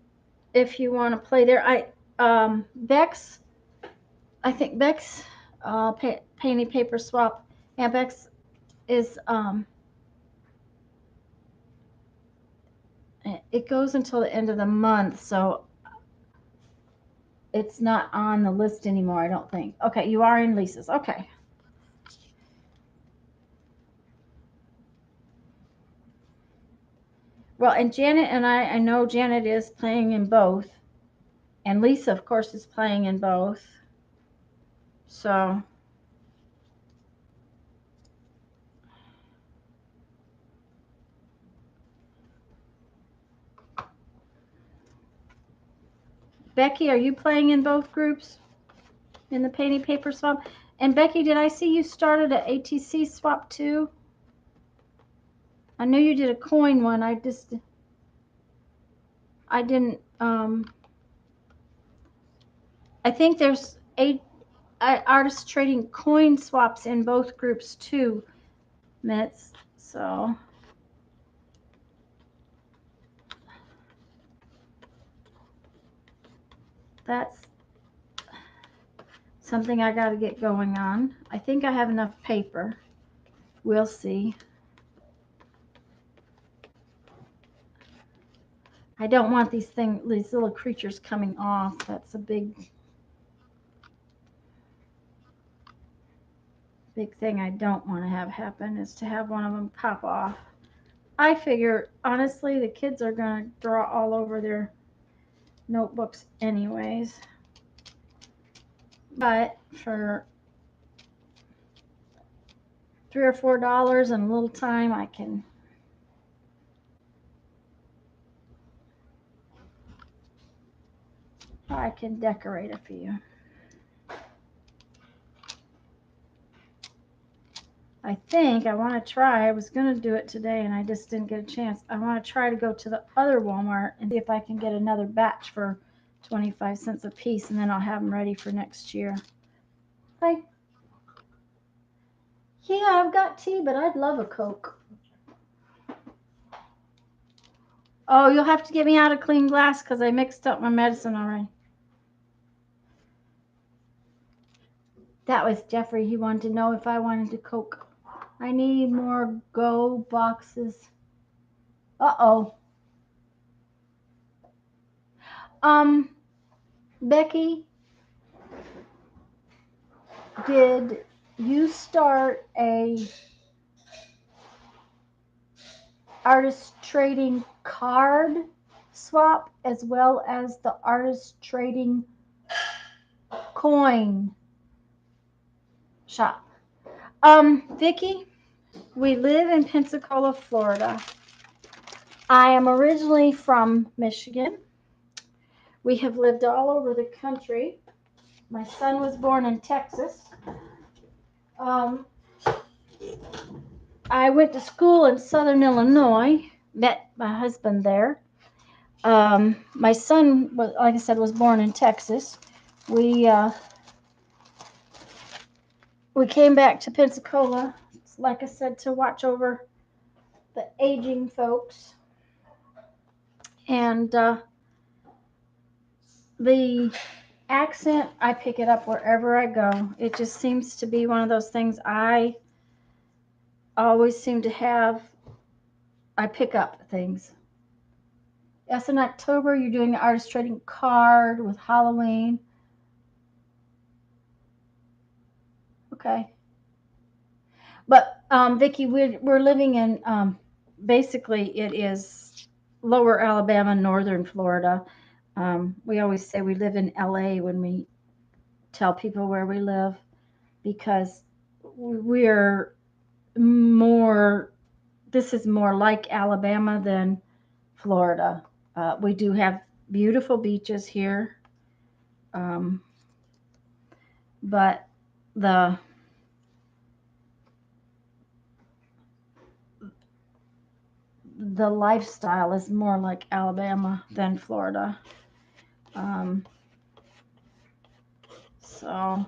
if you want to play there. Bex, I think Bex painting paper swap, and Bex is it goes until the end of the month, so it's not on the list anymore, I don't think. Okay, you are in Lisa's. Okay. Well, and Janet and I know Janet is playing in both. And Lisa, of course, is playing in both. So Becky, are you playing in both groups in the painting paper swap? And Becky, did I see you started an ATC swap too? I know you did a coin one. I didn't. I think there's artists trading coin swaps in both groups too, Mitz. So that's something I got to get going on. I think I have enough paper. We'll see. I don't want these little creatures coming off. That's a big thing I don't want to have happen, is to have one of them pop off. I figure, honestly, the kids are going to draw all over their notebooks anyways. But for $3 or $4 and a little time, I can decorate a few. I think I want to try. I was going to do it today and I just didn't get a chance. I want to try to go to the other Walmart and see if I can get another batch for 25 cents a piece, and then I'll have them ready for next year. Hi. Yeah, I've got tea, but I'd love a Coke. Oh, you'll have to get me out a clean glass because I mixed up my medicine already. That was Jeffrey. He wanted to know if I wanted a Coke. I need more Go boxes. Uh-oh. Becky, did you start a artist trading card swap as well as the artist trading coin shop? Vicki, we live in Pensacola, Florida. I am originally from Michigan. We have lived all over the country. My son was born in Texas. I went to school in Southern Illinois, met my husband there. My son, was, like I said, was born in Texas. We came back to Pensacola, like I said, to watch over the aging folks. And the accent, I pick it up wherever I go. It just seems to be one of those things I always seem to have. I pick up things. Yes, in October, you're doing an artist trading card with Halloween. Okay. But Vicki, we're living in basically it is lower Alabama, northern Florida. We always say we live in LA when we tell people where we live, because we're more, this is more like Alabama than Florida. We do have beautiful beaches here, but the lifestyle is more like Alabama than Florida. So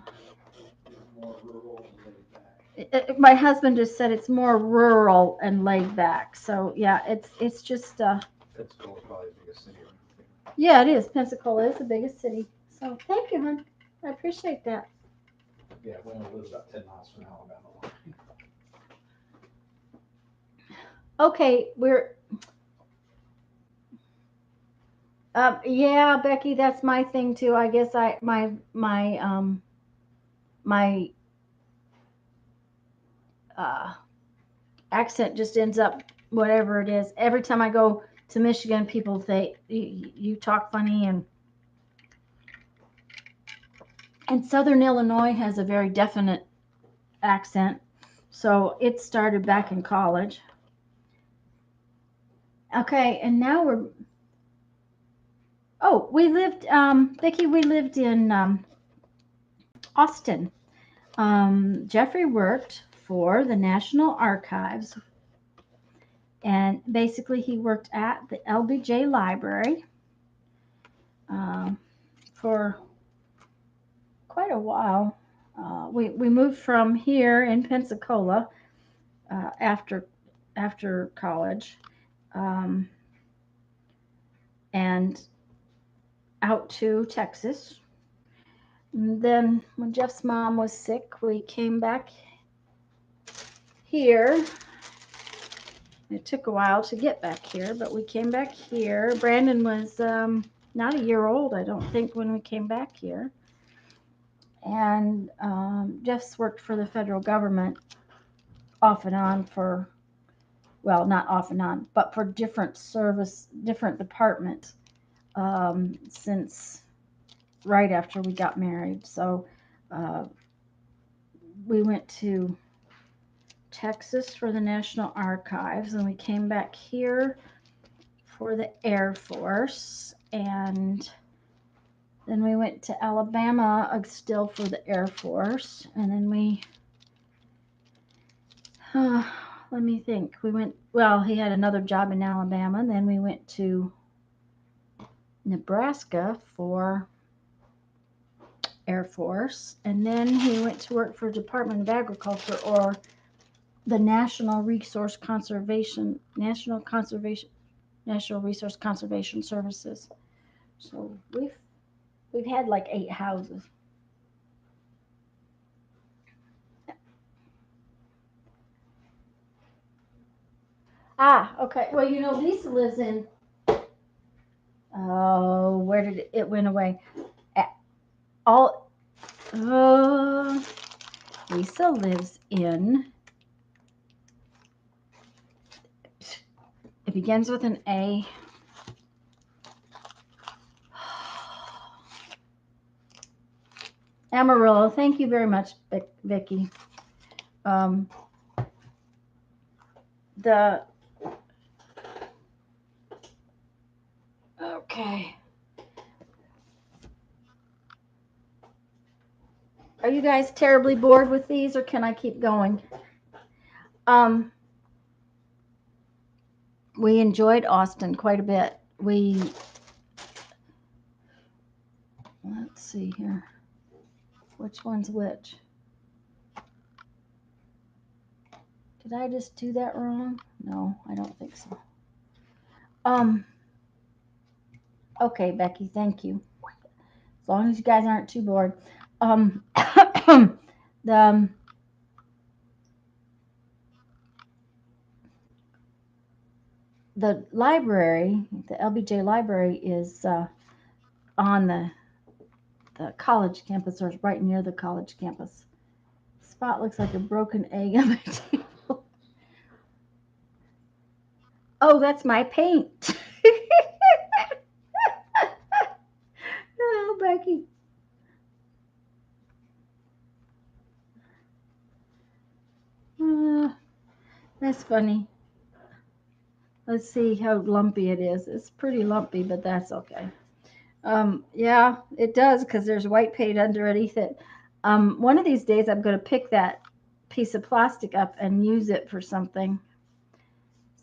my husband just said it's more rural and laid back. So yeah, it's just Pensacola is probably the biggest city. Yeah, it is. Pensacola is the biggest city. So thank you, hon. I appreciate that. Yeah, we only live about 10 miles from Alabama line. Okay, we're yeah, Becky, that's my thing too. I guess my accent just ends up whatever it is. Every time I go to Michigan, people say you talk funny, and Southern Illinois has a very definite accent. So it started back in college. Okay, and now we lived, Vicki, we lived in Austin. Jeffrey worked for the National Archives, and basically he worked at the LBJ Library um, for quite a while. We moved from here in Pensacola after college, um, and out to Texas. And then when Jeff's mom was sick, we came back here. It took a while to get back here, but we came back here. Brandon was not a year old, I don't think, when we came back here. And Jeff's worked for the federal government off and on for, well, not off and on, but for different departments since right after we got married. So uh, we went to Texas for the National Archives, and we came back here for the Air Force, and then we went to Alabama still for the Air Force, and then uh, let me think. Well, he had another job in Alabama, and then we went to Nebraska for Air Force, and then he went to work for Department of Agriculture, or the National Resource Conservation Services. So we've had like 8 houses. Ah, okay. Well, Lisa lives in. Oh, where did it went away? All. Uh, Lisa lives in. It begins with an A. Amarillo. Thank you very much, Vicki. Um, the okay. Are you guys terribly bored with these, or can I keep going? Um, we enjoyed Austin quite a bit. Let's see here. Which one's which? Did I just do that wrong? No, I don't think so. Okay, Becky, thank you. As long as you guys aren't too bored. The the library, the LBJ library, is on the college campus, or right near the college campus. The spot looks like a broken egg on my table. Oh, that's my paint. Oh, Becky. That's funny. Let's see how lumpy it is. It's pretty lumpy, but that's okay. Yeah, it does, because there's white paint underneath it. One of these days, I'm going to pick that piece of plastic up and use it for something.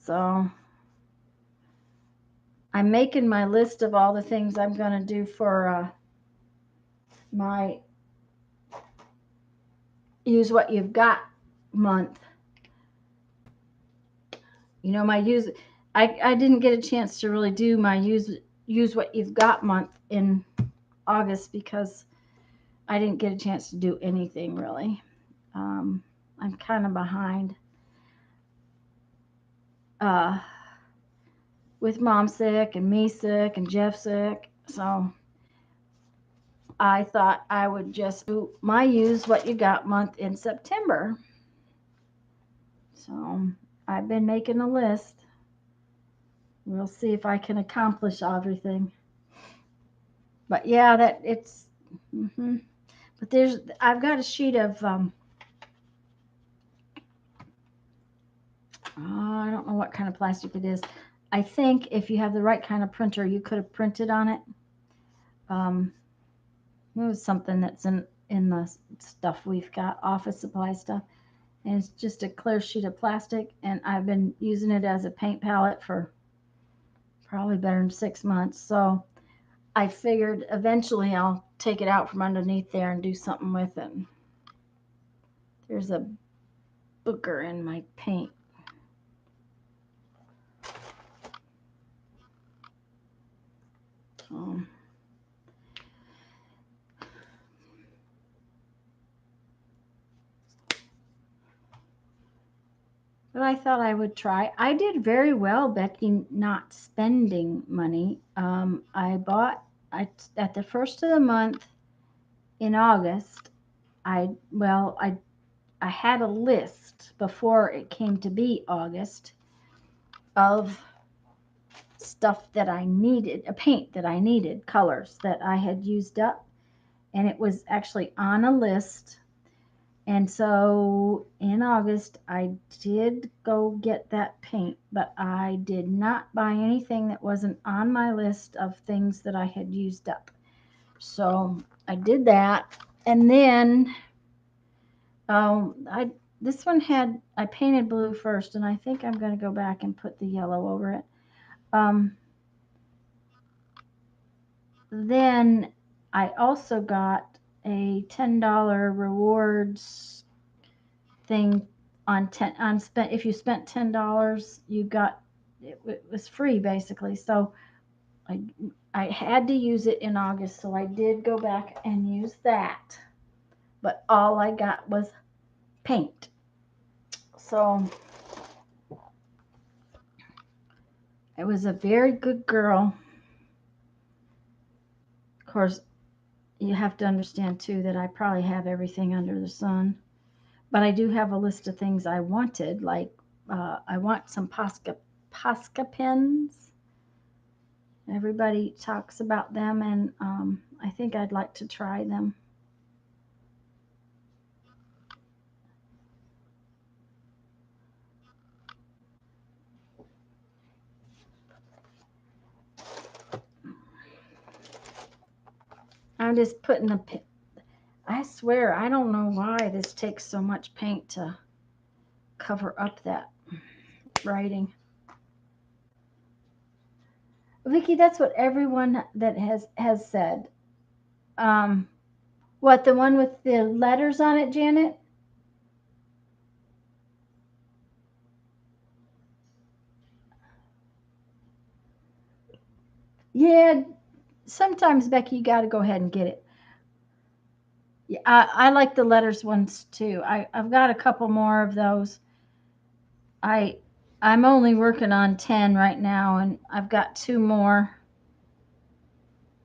So I'm making my list of all the things I'm going to do for my Use What You've Got month. My use. I didn't get a chance to really do my use What You've Got month in August, because I didn't get a chance to do anything really. I'm kind of behind with Mom sick and me sick and Jeff sick. So I thought I would just do my Use What You Got month in September. So I've been making a list. We'll see if I can accomplish everything. But yeah, that it's. Mm-hmm. But I've got a sheet of. I don't know what kind of plastic it is. I think if you have the right kind of printer, you could have printed on it. It was something that's in the stuff we've got, office supply stuff. And it's just a clear sheet of plastic. And I've been using it as a paint palette for probably better than 6 months. So I figured eventually I'll take it out from underneath there and do something with it. There's a booger in my paint. So, but I thought I would try. I did very well, Becky, not spending money. I bought at the first of the month in August. I had a list before it came to be August of stuff that I needed, a paint that I needed, colors that I had used up, and it was actually on a list. And so in August, I did go get that paint, but I did not buy anything that wasn't on my list of things that I had used up. So I did that. And then I this one I painted blue first, and I think I'm going to go back and put the yellow over it. Then I also got a $10 rewards thing on spent. If you spent $10, you got it was free basically. So I had to use it in August, so I did go back and use that. But all I got was paint. So I was a very good girl. Of course, you have to understand too that I probably have everything under the sun. But I do have a list of things I wanted, like I want some Posca pens. Everybody talks about them, and I think I'd like to try them. I'm just putting the I swear, I don't know why this takes so much paint to cover up that writing. Vicky, that's what everyone that has said. Um, what, the one with the letters on it, Janet? Yeah, sometimes Becky, you got to go ahead and get it. Yeah, I like the letters ones too. I've got a couple more of those. I I'm only working on 10 right now, and I've got two more.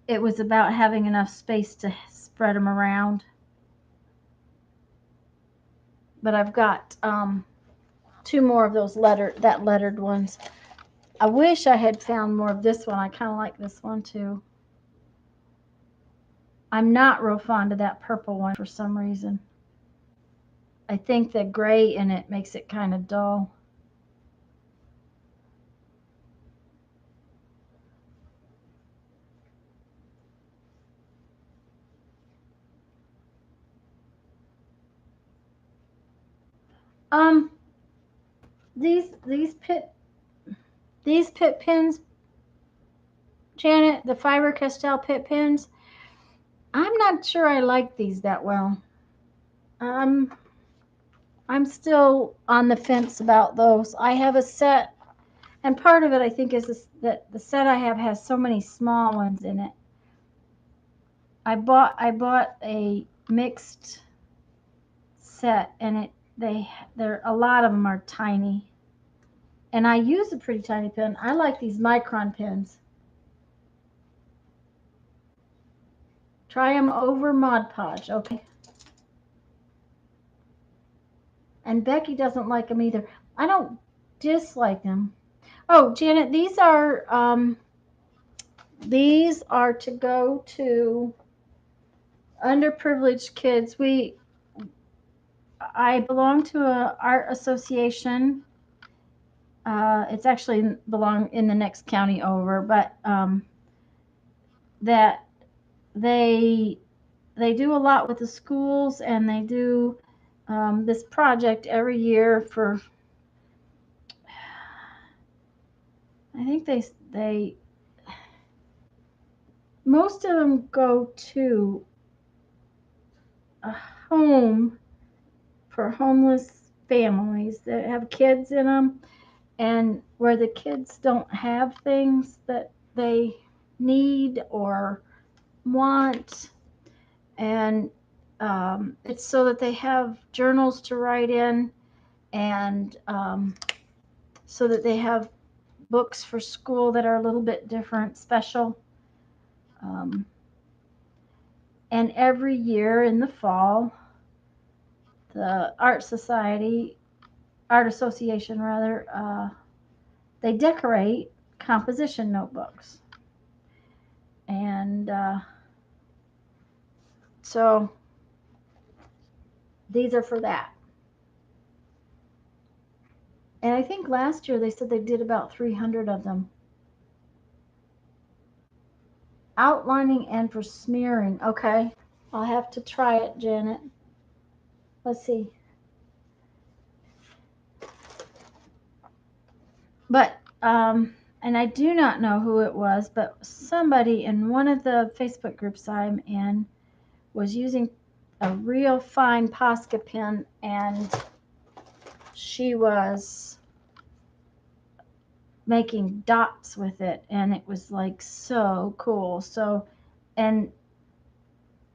It was about having enough space to spread them around. But I've got two more of those lettered ones. I wish I had found more of this one. I kind of like this one too. I'm not real fond of that purple one for some reason. I think the gray in it makes it kind of dull. Um, these pit pins, Janet, the Fiber Castell pit pins. I'm not sure I like these that well. Um, I'm still on the fence about those. I have a set, and part of it I think is that the set I have has so many small ones in it. I bought a mixed set, and there a lot of them are tiny, and I use a pretty tiny pen. I like these micron pens. Try them over Mod Podge, okay? And Becky doesn't like them either. I don't dislike them. Oh, Janet, these are to go to underprivileged kids. I belong to a art association. It's actually belong in the next county over, but that they they do a lot with the schools, and they do this project every year for, I think they most of them go to a home for homeless families that have kids in them, and where the kids don't have things that they need or want. And it's so that they have journals to write in, and so that they have books for school that are a little bit different, special. Um, and every year in the fall, the Art Association rather, they decorate composition notebooks. And so these are for that. And I think last year they said they did about 300 of them. Outlining and for smearing. Okay. I'll have to try it, Janet. Let's see. But, and I do not know who it was, but somebody in one of the Facebook groups I'm in was using a real fine Posca pen, and she was making dots with it, and it was like so cool. So, and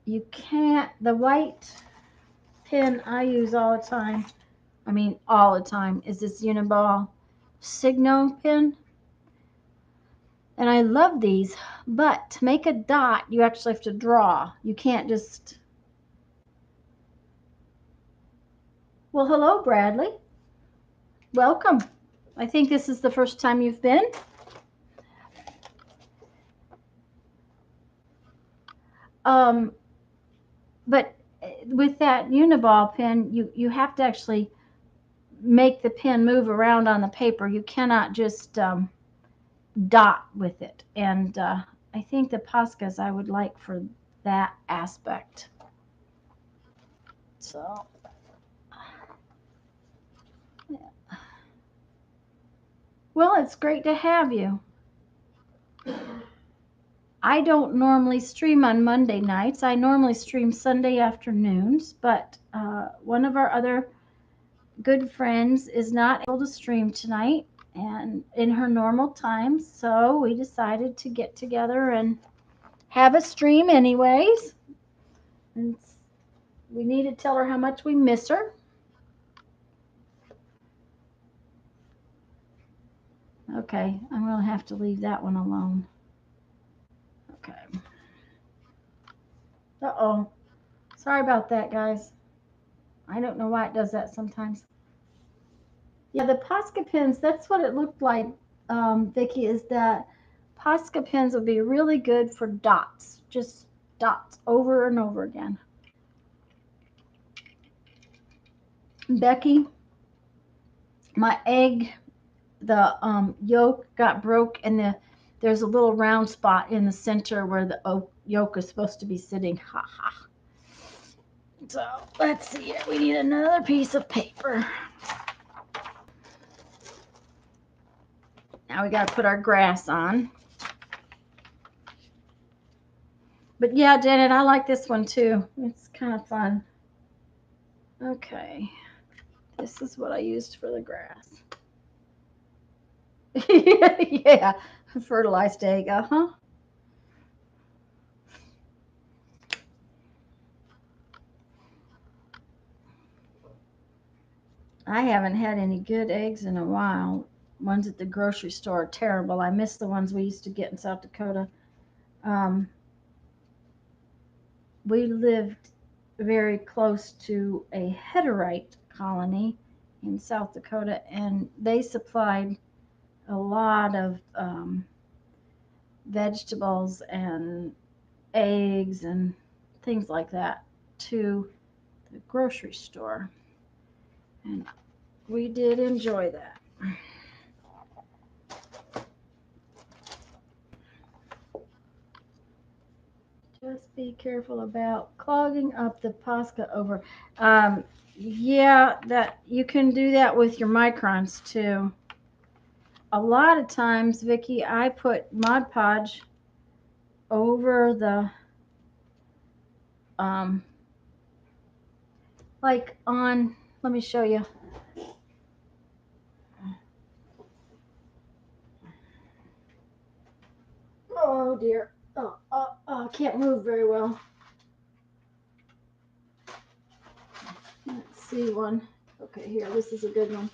you can't, the white pen I use all the time, I mean all the time, is this Uniball Signo pen. And I love these, but to make a dot, you actually have to draw. You can't just. Well, hello, Bradley. Welcome. I think this is the first time you've been. But with that Uniball pen, you have to actually make the pen move around on the paper. You cannot just dot with it. And I think the Poscas I would like for that aspect. So, yeah. Well, it's great to have you. I don't normally stream on Monday nights. I normally stream Sunday afternoons, but one of our other good friends is not able to stream tonight and in her normal time, so we decided to get together and have a stream anyways. And we need to tell her how much we miss her. Okay, I'm going to have to leave that one alone. Okay. Uh-oh. Sorry about that, guys. I don't know why it does that sometimes. Yeah, the Posca pens, that's what it looked like, Vicki, is that Posca pens would be really good for dots, just dots over and over again. Becky, my egg, the yolk got broke, and there's a little round spot in the center where the yolk is supposed to be sitting. Ha ha. So let's see here. We need another piece of paper. Now we got to put our grass on. But yeah, Janet, I like this one too. It's kind of fun. Okay. This is what I used for the grass. Yeah, fertilized egg, uh-huh. I haven't had any good eggs in a while. Ones at the grocery store are terrible. I miss the ones we used to get in South Dakota. We lived very close to a heterite colony in South Dakota, and they supplied a lot of vegetables and eggs and things like that to the grocery store. And we did enjoy that. Just be careful about clogging up the Posca over. Um, yeah, that you can do that with your microns too. A lot of times, Vicky, I put Mod Podge over the um, like on. Let me show you. Oh dear. I can't move very well. Let's see one. Okay, here. This is a good one.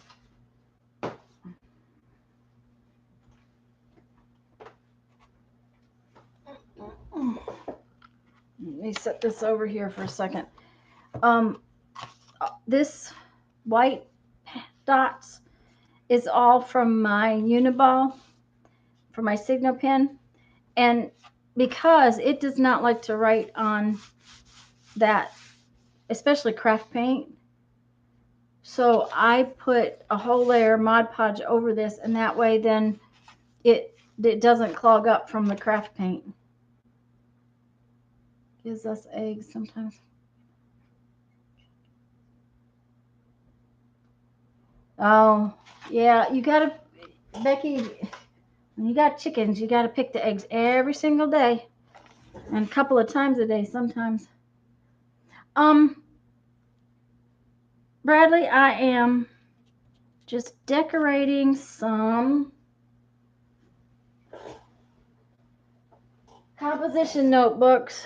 Let me set this over here for a second. This white dots is all from my Uniball, for my signal pin, and because it does not like to write on that, especially craft paint, so I put a whole layer of Mod Podge over this, and that way then it doesn't clog up from the craft paint. Gives us eggs sometimes. Oh, yeah, you gotta, Becky, when you got chickens, you gotta pick the eggs every single day, and a couple of times a day sometimes. Um, Bradley, I am just decorating some composition notebooks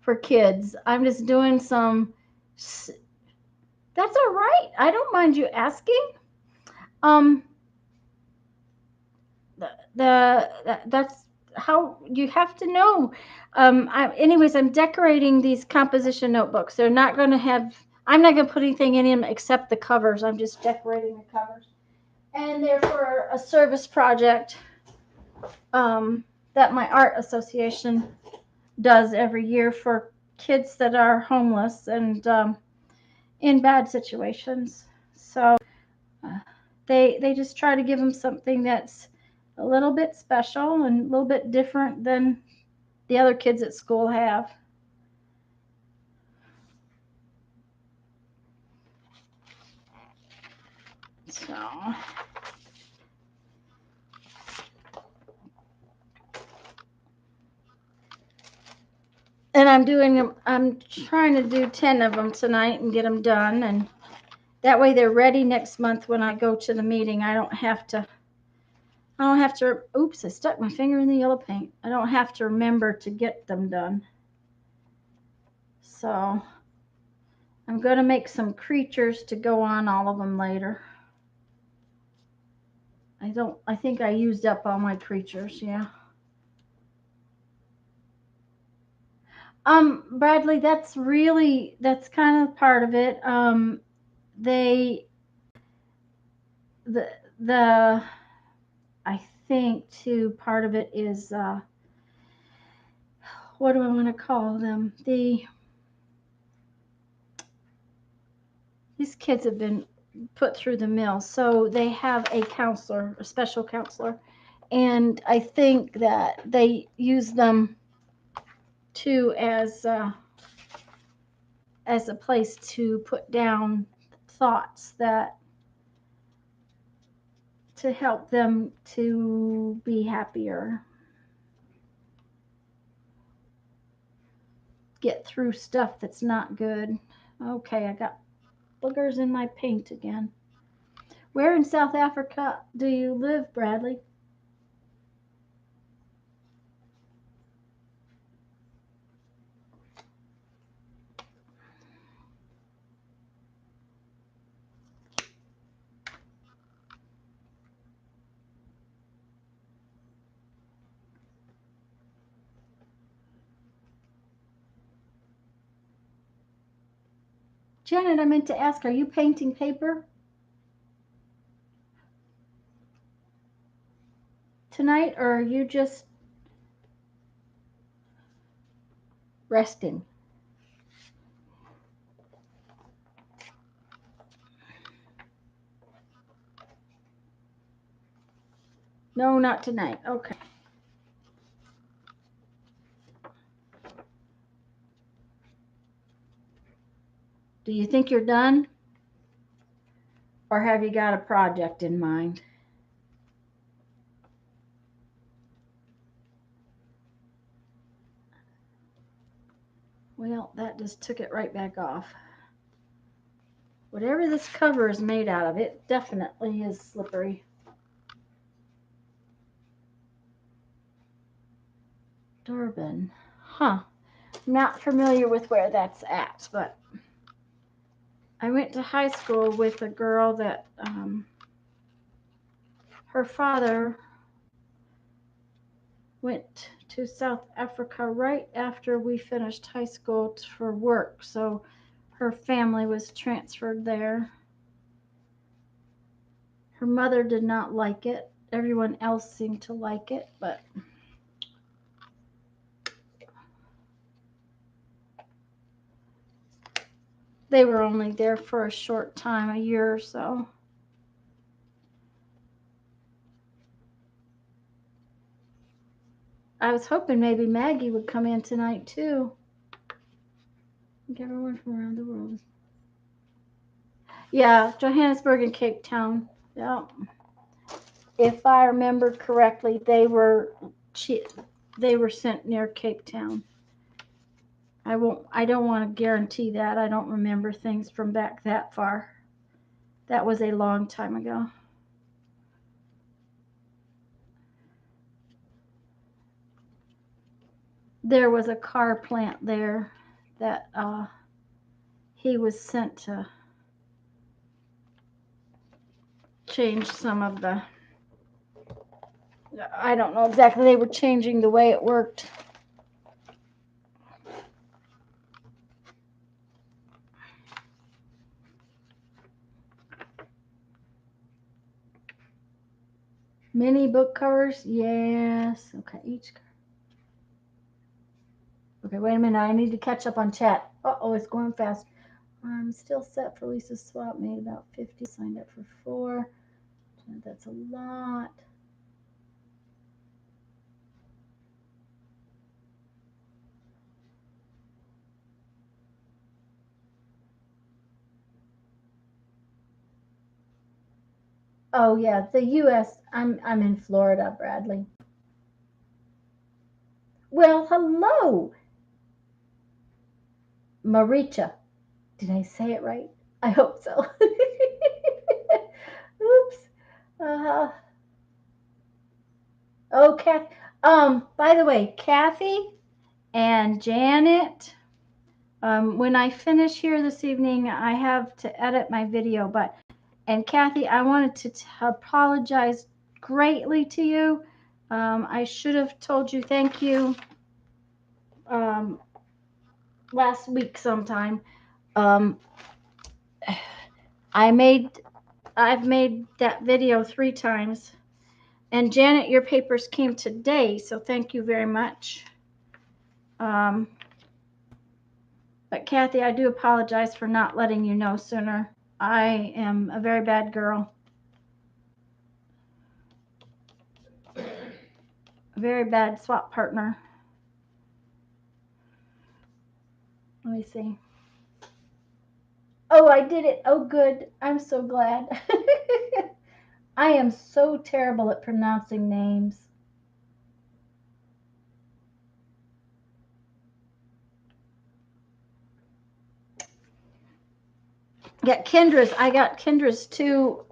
for kids. I'm just doing some. That's all right. I don't mind you asking. Um, that's how you have to know. Anyways, I'm decorating these composition notebooks. They're not going to have. I'm not going to put anything in them except the covers. I'm just decorating the covers, and they're for a service project that my art association does every year for kids that are homeless and in bad situations. So they just try to give them something that's a little bit special and a little bit different than the other kids at school have. So, and I'm trying to do 10 of them tonight and get them done, and that way they're ready next month when I go to the meeting. Oops, I stuck my finger in the yellow paint. I don't have to remember to get them done. So I'm going to make some creatures to go on all of them later. I think I used up all my creatures, yeah. Bradley, that's kind of part of it. They, the, I think too, part of it is, what do I want to call them? These kids have been put through the mill, so they have a counselor, a special counselor, and I think that they use them too as a place to put down thoughts that to help them to be happier, get through stuff that's not good. Okay, I got boogers in my paint again. Where in South Africa do you live, Bradley? Janet, I meant to ask, are you painting paper tonight, or are you just resting? No, not tonight. Okay. Do you think you're done? Or have you got a project in mind? Well, that just took it right back off. Whatever this cover is made out of, it definitely is slippery. Durban. Huh. I'm not familiar with where that's at, but I went to high school with a girl that her father went to South Africa right after we finished high school for work, so her family was transferred there. Her mother did not like it. Everyone else seemed to like it, but they were only there for a short time, a year or so. I was hoping maybe Maggie would come in tonight too. I think everyone from around the world. Yeah, Johannesburg and Cape Town. Yeah. If I remember correctly, they were sent near Cape Town. I don't want to guarantee that. I don't remember things from back that far. That was a long time ago. There was a car plant there that he was sent to change some of the, I don't know exactly, they were changing the way it worked. Mini book covers, yes. Okay, each. Okay, wait a minute. I need to catch up on chat. Uh-oh, it's going fast. I'm still set for Lisa's swap. Made about 50. Signed up for 4. That's a lot. Oh yeah, the U.S. I'm in Florida, Bradley. Well, hello, Maricha. Did I say it right? I hope so. Oops. Uh, oh, Kath. By the way, Kathy and Janet. When I finish here this evening, I have to edit my video, and Kathy, I wanted to apologize greatly to you. I should have told you thank you last week sometime. I've made that video 3 times. And Janet, your papers came today, so thank you very much. But Kathy, I do apologize for not letting you know sooner. I am a very bad girl. A very bad swap partner. Let me see. Oh, I did it. Oh, good. I'm so glad. I am so terrible at pronouncing names. Yeah, Kendra's. I got Kendra's too,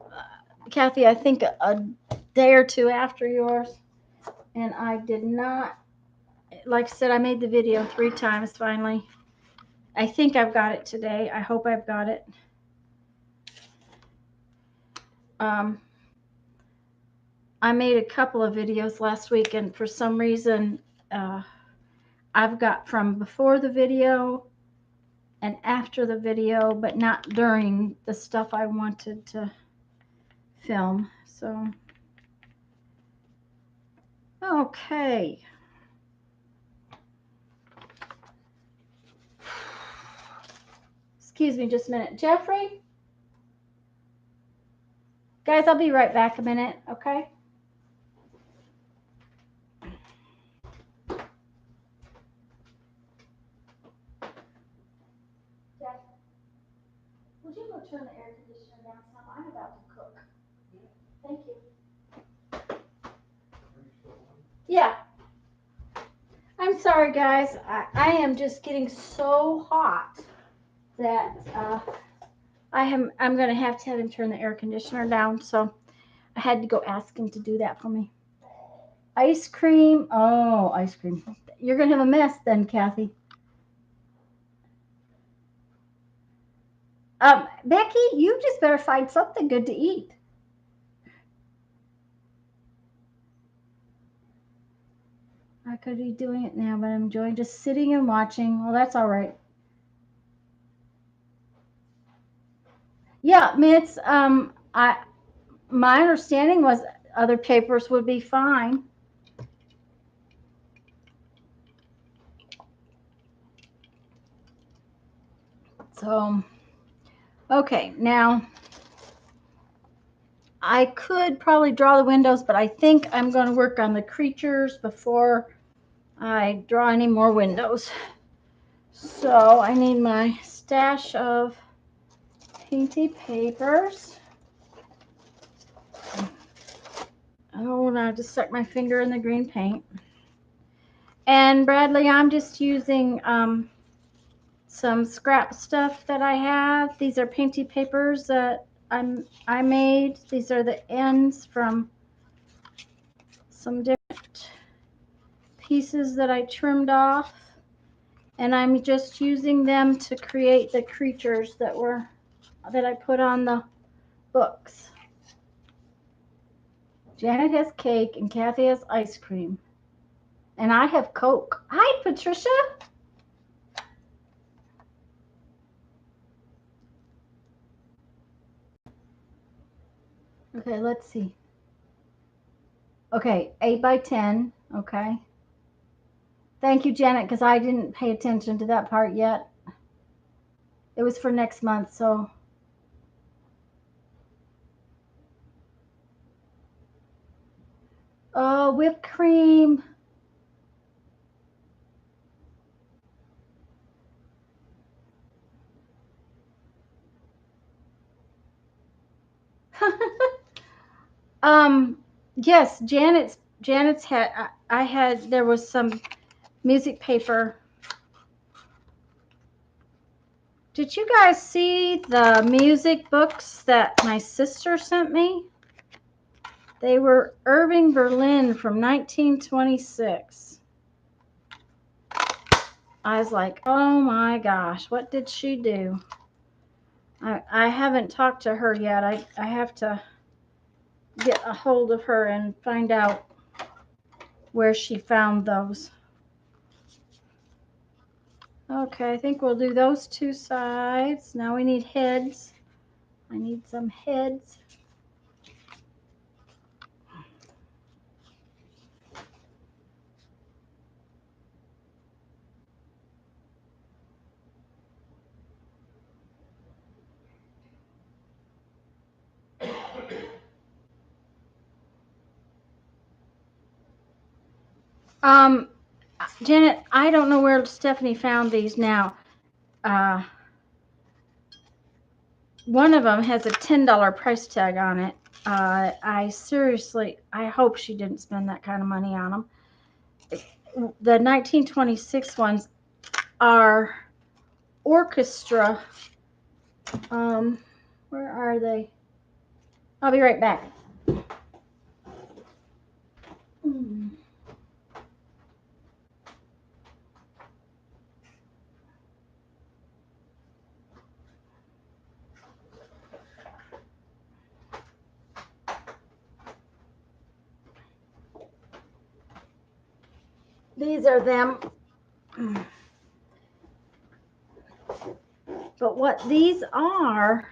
Kathy, I think a day or 2 after yours. And I did not, like I said, I made the video 3 times finally. I think I've got it today. I hope I've got it. I made a couple of videos last week, and for some reason, I've got from before the video and after the video, but not during the stuff I wanted to film. So, okay. Excuse me just a minute. Jeffrey? Guys, I'll be right back a minute, okay? would you go turn the air conditioner down some? I'm about to cook. Thank you. Yeah. I'm sorry, guys. I am just getting so hot that I'm going to have him turn the air conditioner down. So I had to go ask him to do that for me. Ice cream. Oh, ice cream. You're going to have a mess then, Kathy. Becky, you just better find something good to eat. I could be doing it now, but I'm enjoying just sitting and watching. Well, that's all right. Yeah, Mitts. My understanding was other papers would be fine. So, okay, now I could probably draw the windows, but I think I'm going to work on the creatures before I draw any more windows. So I need my stash of painty papers. Oh, now I just stuck my finger in the green paint. And Bradley, I'm just using some scrap stuff that I have. These are painty papers that I made. These are the ends from some different pieces that I trimmed off, and I'm just using them to create the creatures that I put on the books. Janet has cake and Kathy has ice cream, and I have Coke. Hi, Patricia. Okay, let's see. Okay, 8 by 10. Okay. Thank you, Janet, because I didn't pay attention to that part yet. It was for next month, so. Oh, whipped cream. Yes, Janet's had. I had. There was some music paper. Did you guys see the music books that my sister sent me? They were Irving Berlin from 1926. I was like, oh my gosh, what did she do? I haven't talked to her yet. I have to get a hold of her and find out where she found those. Okay, I think we'll do those two sides. Now we need heads. I need some heads. Janet, I don't know where Stephanie found these now. One of them has a $10 price tag on it. I hope she didn't spend that kind of money on them. The 1926 ones are orchestra. Where are they? I'll be right back. These are them. But what these are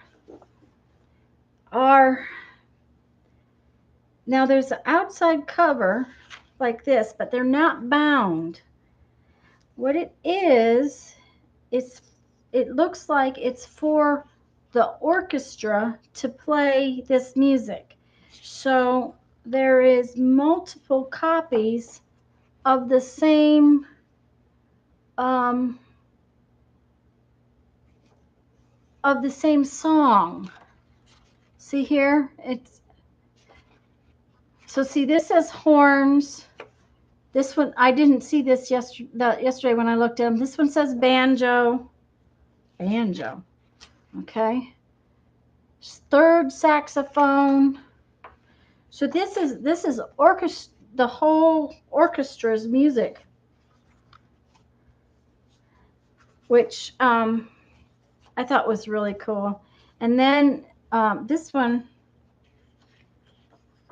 now there's an outside cover like this, but they're not bound. What it is, it looks like it's for the orchestra to play this music. So there is multiple copies of the same of the same song. See here? It's so see this says horns. This one I didn't see this yesterday when I looked at them. This one says banjo. Banjo. Okay. Third saxophone. So this is orchestra, the whole orchestra's music, which I thought was really cool. And then this one,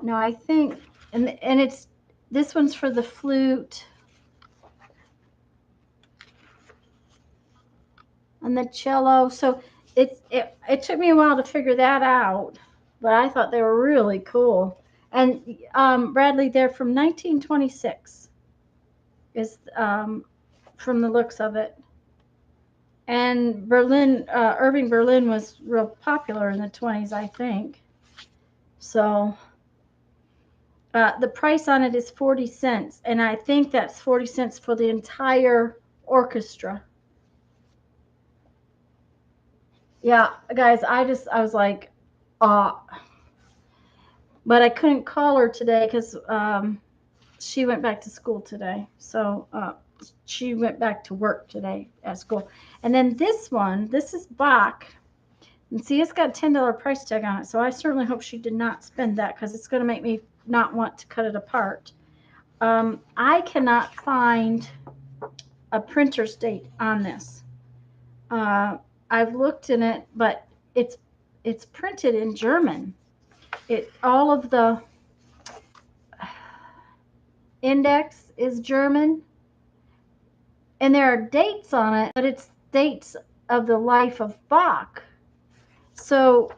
no, I think, and it's this one's for the flute and the cello. So it took me a while to figure that out, but I thought they were really cool. And Bradley, they're from 1926, is from the looks of it. And Irving Berlin was real popular in the 20s, I think. So the price on it is 40 cents, and I think that's 40 cents for the entire orchestra. Yeah, guys, I was like, uh, but I couldn't call her today because she went back to school today. So she went back to work today at school. And then this is Bach. And see, it's got a $10 price tag on it. So I certainly hope she did not spend that because it's going to make me not want to cut it apart. I cannot find a printer's date on this. I've looked in it, but it's printed in German. All of the index is German, and there are dates on it, but it's dates of the life of Bach. So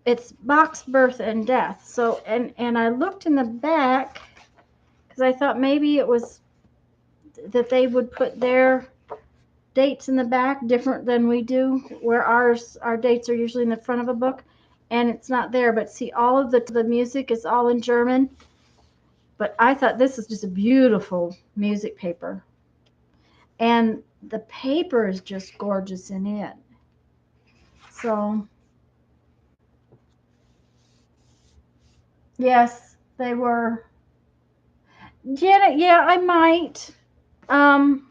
it's Bach's birth and death. So and I looked in the back because I thought maybe it was that they would put their dates in the back different than we do, where our dates are usually in the front of a book, and it's not there. But see, all of the music is all in German. But I thought this is just a beautiful music paper, and the paper is just gorgeous in it. So yes, they were. Janet, yeah, I might. Um,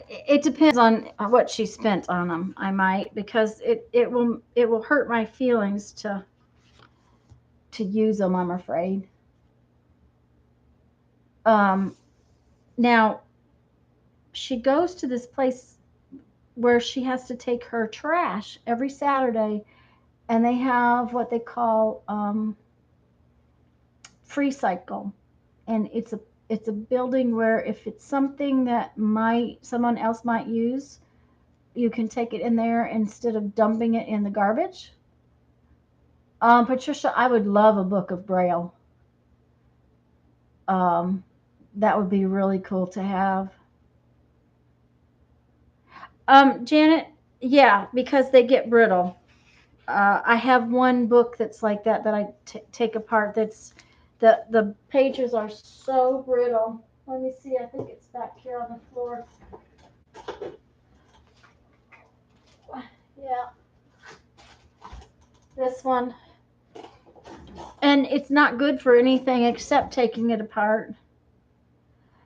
it depends on what she spent on them. I might because it will hurt my feelings to use them. I'm afraid. Um, Now she goes to this place where she has to take her trash every Saturday, and they have what they call free cycle, and it's a building where if it's something that might someone else might use, you can take it in there instead of dumping it in the garbage. Patricia, I would love a book of Braille. Um, that would be really cool to have. Janet, yeah, because they get brittle. I have one book that's like that that take apart. That's the pages are so brittle. Let me see. I think it's back here on the floor. Yeah, this one. And it's not good for anything except taking it apart.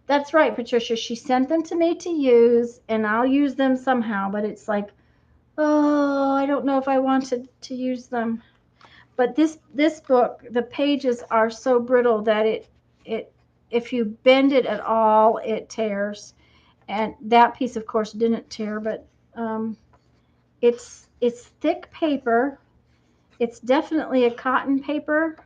That's right, Patricia. She sent them to me to use, and I'll use them somehow. But it's like, oh, I don't know if I wanted to use them. But this book, the pages are so brittle that it if you bend it at all, it tears. And that piece, of course, didn't tear, but it's thick paper. It's definitely a cotton paper,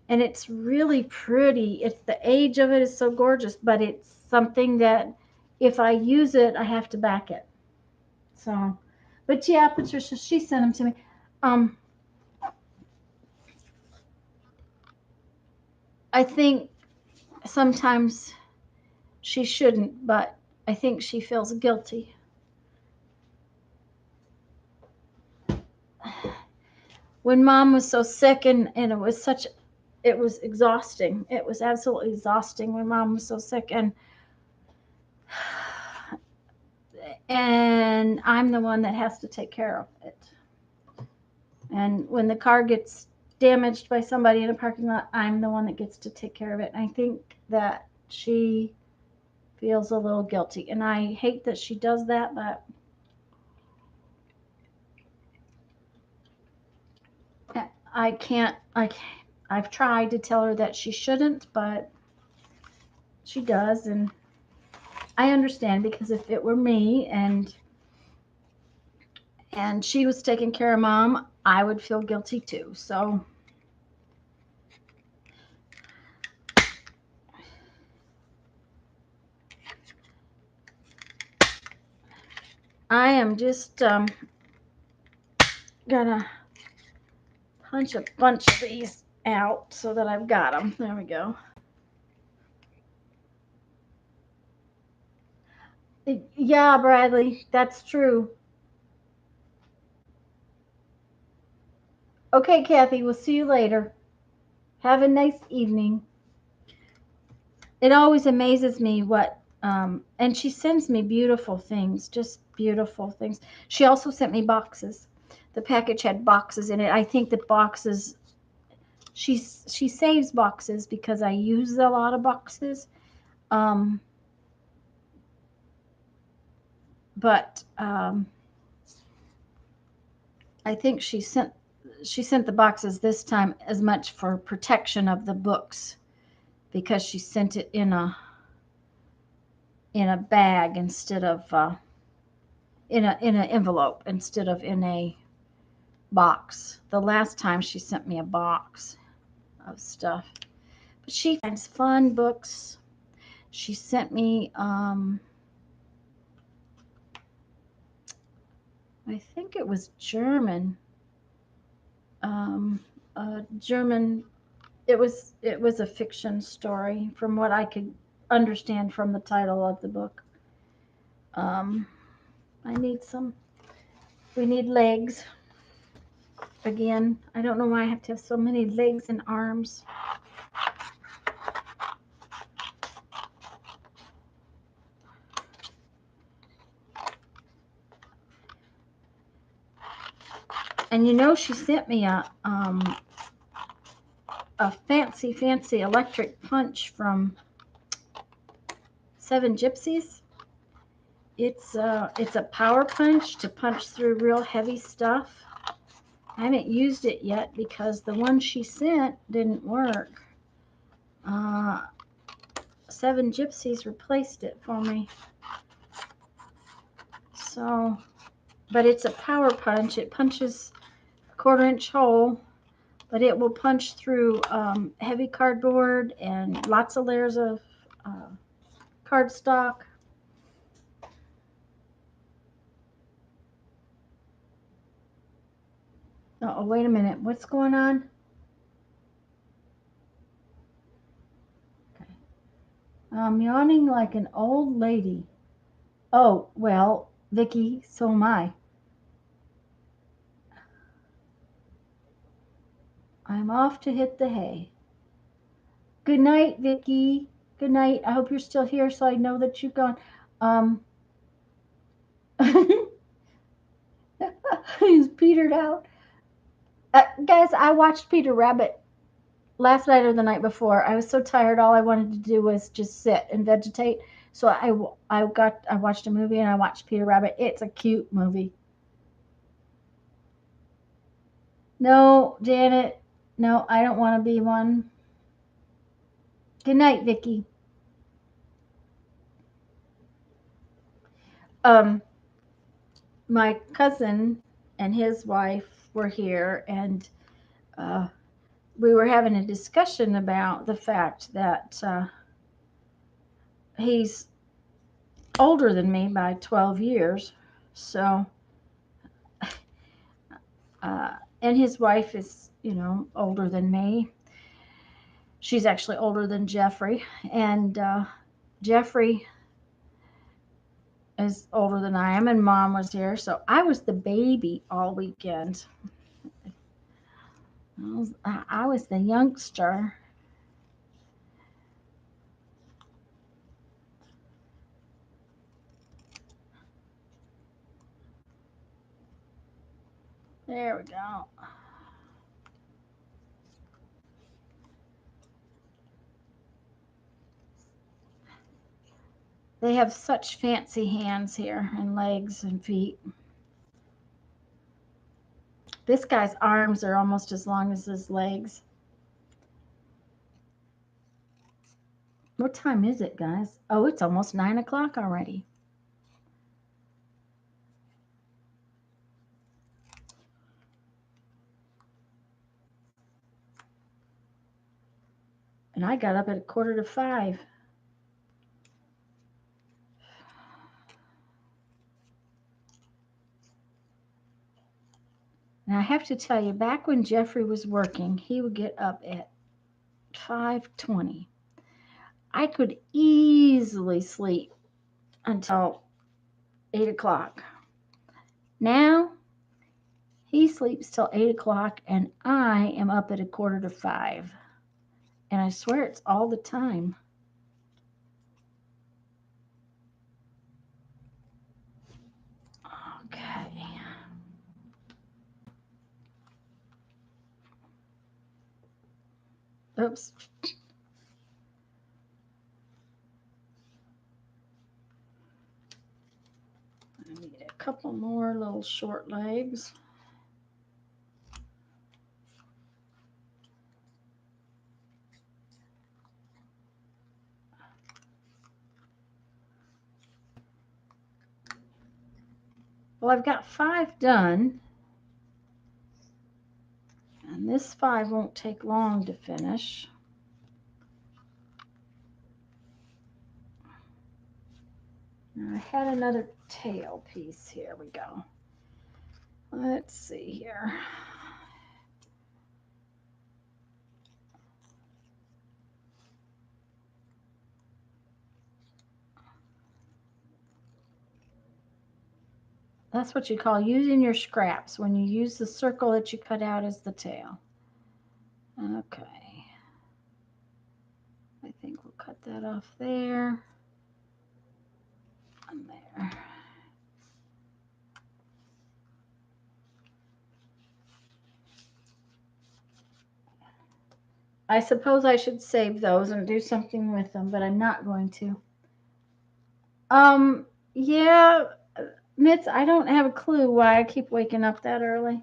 and it's really pretty. It's the age of it is so gorgeous, but it's something that if I use it, I have to back it. So, but yeah, Patricia, she sent them to me. Um, I think sometimes she shouldn't, but I think she feels guilty. When mom was so sick and it was exhausting. It was absolutely exhausting when mom was so sick. And And I'm the one that has to take care of it. And when the car gets damaged by somebody in a parking lot, I'm the one that gets to take care of it. And I think that she feels a little guilty. And I hate that she does that, but I can't, I've tried to tell her that she shouldn't, but she does. And I understand, because if it were me and she was taking care of mom, I would feel guilty too. So I am just gonna punch a bunch of these out so that I've got them. There we go. Yeah, Bradley, that's true. Okay, Kathy, we'll see you later. Have a nice evening. It always amazes me and she sends me beautiful things, just beautiful things. She also sent me boxes. The package had boxes in it. I think the boxes, she saves boxes because I use a lot of boxes. Um, but I think she sent the boxes this time as much for protection of the books, because she sent it in a bag instead of in an envelope instead of in a box. The last time she sent me a box of stuff. But she finds fun books. She sent me I think it was German. German, it was a fiction story from what I could understand from the title of the book. Um I need some we need legs again. I don't know why I have to have so many legs and arms. And she sent me a fancy electric punch from Seven Gypsies. It's a power punch to punch through real heavy stuff. I haven't used it yet because the one she sent didn't work. Uh, Seven Gypsies replaced it for me. So, but it's a power punch. It punches a 1/4 inch hole, but it will punch through heavy cardboard and lots of layers of uh, cardstock. Oh, wait a minute. What's going on? Okay. I'm yawning like an old lady. Oh, well, Vicky, so am I. I'm off to hit the hay. Good night, Vicky. Good night. I hope you're still here so I know that you've gone. Um, he's petered out. Guys, I watched Peter Rabbit last night or the night before. I was so tired. All I wanted to do was just sit and vegetate. So I watched a movie and I watched Peter Rabbit. It's a cute movie. No, Janet. No, I don't want to be one. Good night, Vicky. Um, my cousin and his wife were here, and uh, we were having a discussion about the fact that he's older than me by 12 years. So, and his wife is, older than me. She's actually older than Jeffrey, and Jeffrey is older than I am, and mom was here. So I was the baby all weekend. I was the youngster. There we go. They have such fancy hands here and legs and feet. This guy's arms are almost as long as his legs. What time is it, guys? Oh, it's almost 9 o'clock already. And I got up at 4:45. And I have to tell you, back when Jeffrey was working, he would get up at 5:20. I could easily sleep until 8 o'clock. Now he sleeps till 8 o'clock, and I am up at 4:45. And I swear it's all the time. Okay. Oops. I need a couple more little short legs. Well, I've got 5 done. And this 5 won't take long to finish. Now I had another tail piece. Here we go. Let's see here. That's what you call using your scraps, when you use the circle that you cut out as the tail. Okay. I think we'll cut that off there and there. I suppose I should save those and do something with them, but I'm not going to. Yeah, Mitz, I don't have a clue why I keep waking up that early.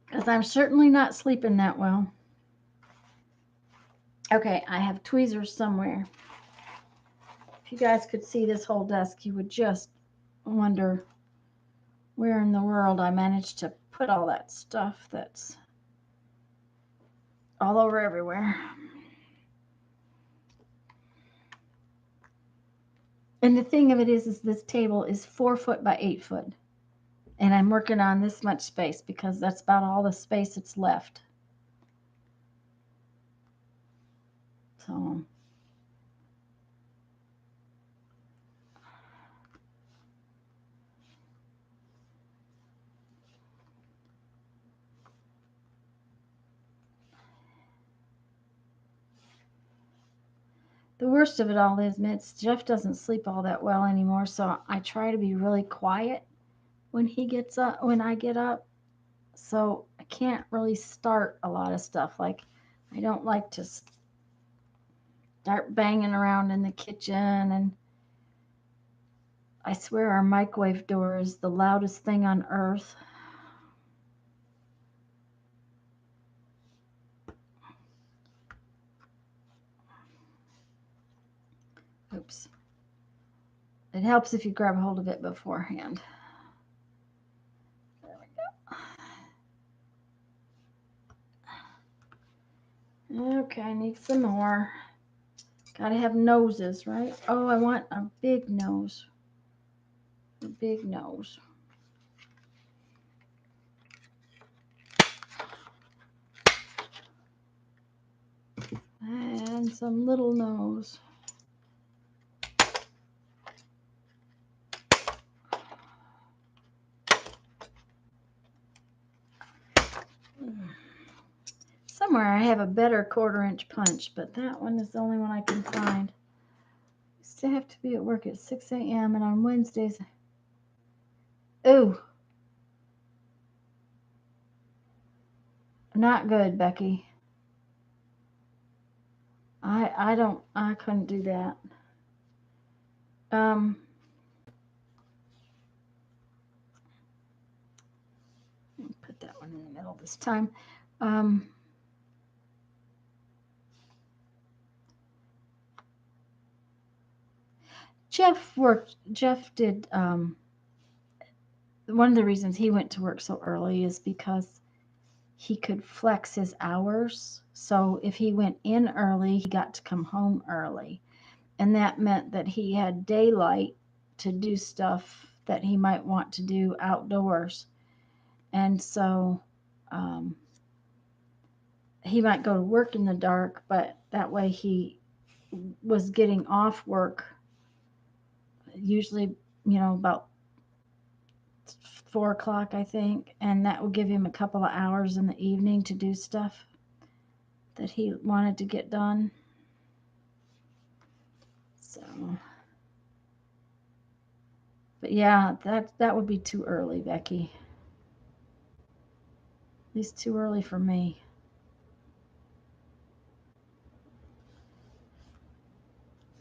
Because I'm certainly not sleeping that well. Okay, I have tweezers somewhere. If you guys could see this whole desk, you would just wonder where in the world I managed to put all that stuff that's all over everywhere. And the thing of it is this table is 4 foot by 8 foot. And I'm working on this much space because that's about all the space that's left. So the worst of it all is, Mitz, Jeff doesn't sleep all that well anymore, so I try to be really quiet when he gets up, when I get up. So I can't really start a lot of stuff. Like, I don't like to start banging around in the kitchen, and I swear our microwave door is the loudest thing on earth. Oops. It helps if you grab hold of it beforehand. There we go. Okay, I need some more. Gotta have noses, right? Oh, I want a big nose. A big nose. And some little nose. Somewhere I have a better 1/4 inch punch, but that one is the only one I can find. Tuesday I have to be at work at 6 a.m. and on Wednesdays. Ooh, not good, Becky. I couldn't do that. Um, put that one in the middle this time. Um, Jeff did, one of the reasons he went to work so early is because he could flex his hours. So if he went in early, he got to come home early. And that meant that he had daylight to do stuff that he might want to do outdoors. And so um, he might go to work in the dark, but that way he was getting off work usually, about 4 o'clock, I think. And that would give him a couple of hours in the evening to do stuff that he wanted to get done. So, but yeah, that would be too early, Becky. At least too early for me.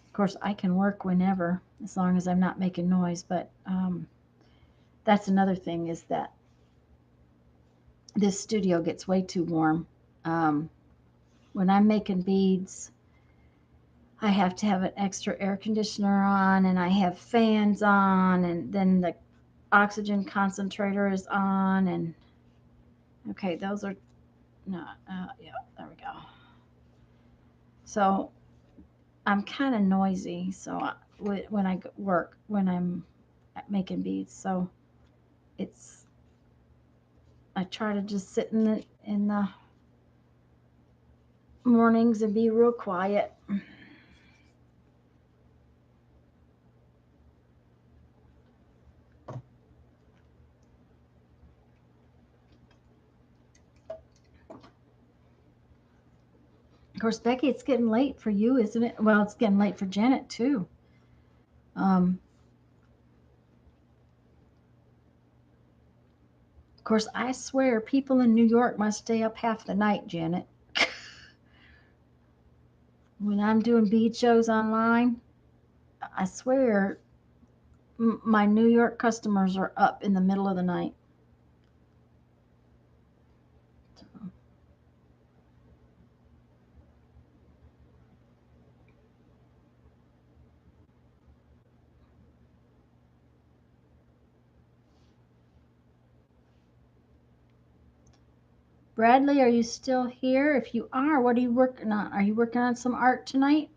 Of course, I can work whenever as long as I'm not making noise. But that's another thing is that this studio gets way too warm. Um, when I'm making beads, I have to have an extra air conditioner on, and I have fans on, and then the oxygen concentrator is on, and okay, those are not. Yeah, there we go. So I'm kind of noisy. So when I work, when I'm making beads, so it's I try to just sit in the mornings and be real quiet. Of course, Becky, it's getting late for you, isn't it? Well, it's getting late for Janet too. Um, of course, I swear people in New York must stay up half the night, Janet. When I'm doing bead shows online, I swear my New York customers are up in the middle of the night. Bradley, are you still here? If you are, what are you working on? Are you working on some art tonight?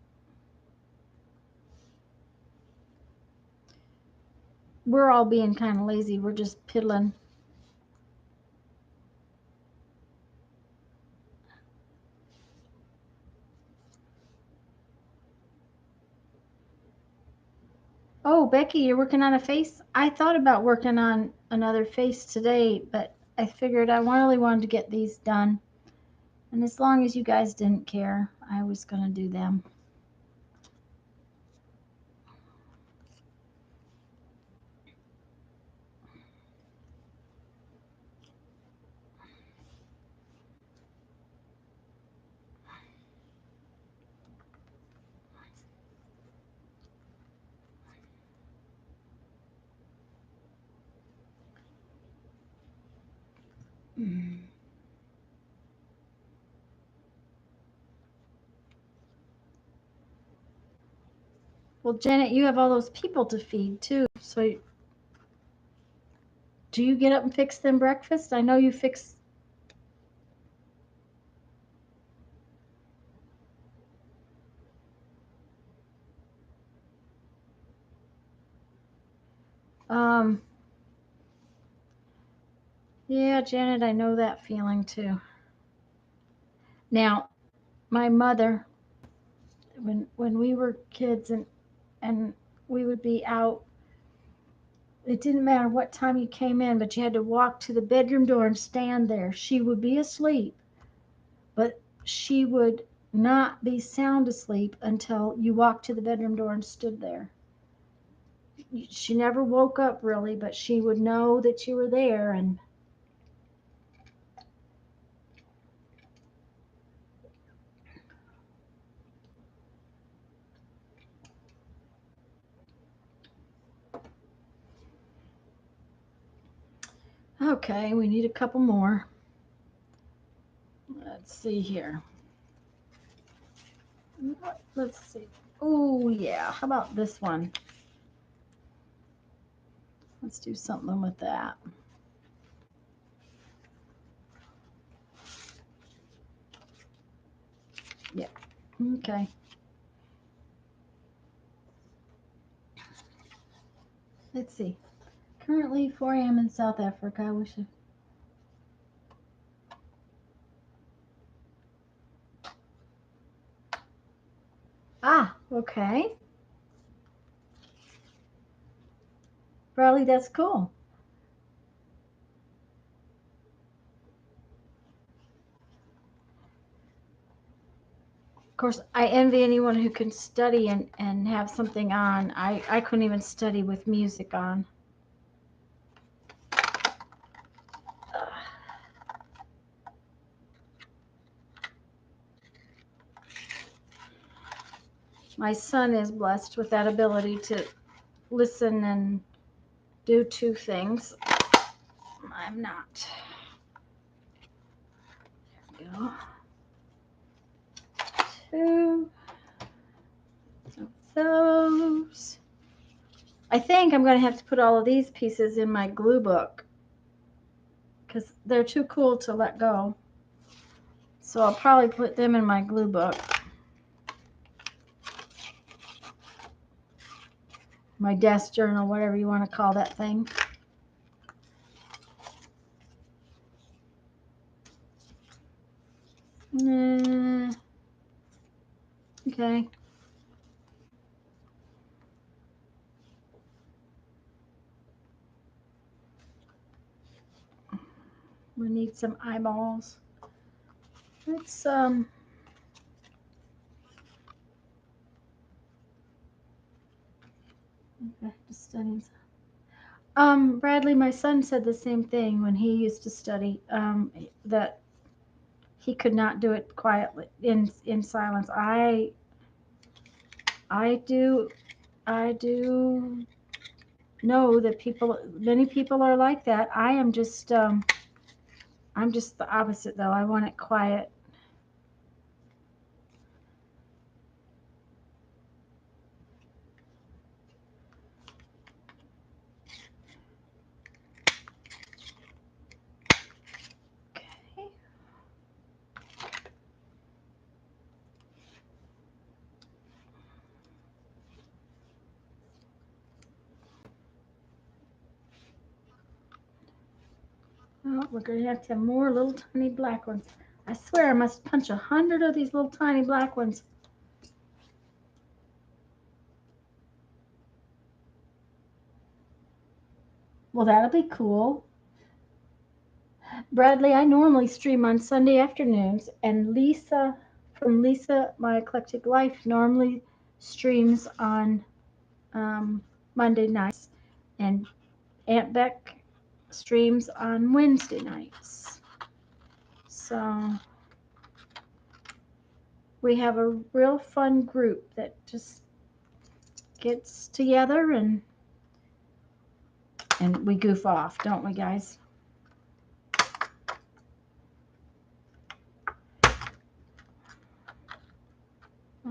We're all being kind of lazy. We're just piddling. Oh, Becky, you're working on a face? I thought about working on another face today, but I figured I really wanted to get these done. And as long as you guys didn't care, I was going to do them. Well, Janet, you have all those people to feed too. So do you get up and fix them breakfast? I know you fix. Um, yeah, Janet, I know that feeling too. Now, my mother, when we were kids and we would be out, it didn't matter what time you came in, but you had to walk to the bedroom door and stand there. She would be asleep, but she would not be sound asleep until you walked to the bedroom door and stood there. She never woke up really, but she would know that you were there. And okay, we need a couple more. Let's see here. Let's see. Oh, yeah. How about this one? Let's do something with that. Yeah. Okay. Let's see. Currently 4 a.m. in South Africa. I wish okay. Bradley, that's cool. Of course, I envy anyone who can study and have something on. I couldn't even study with music on. My son is blessed with that ability to listen and do two things. I'm not. There we go. Two of those. I think I'm going to have to put all of these pieces in my glue book because they're too cool to let go. So I'll probably put them in my glue book. My desk journal, whatever you want to call that thing. Okay. We need some eyeballs. Let's back to studying. Bradley, my son said the same thing when he used to study. That he could not do it quietly in silence. I do know that many people are like that. I'm just the opposite though. I want it quiet. Okay. Oh, we're gonna have to have more little tiny black ones. I swear I must punch 100 of these little tiny black ones. Well, that'll be cool. Bradley, I normally stream on Sunday afternoons, and Lisa from Lisa My Eclectic Life normally streams on Monday nights, and Aunt Beck streams on Wednesday nights. So we have a real fun group that just gets together and we goof off, don't we, guys?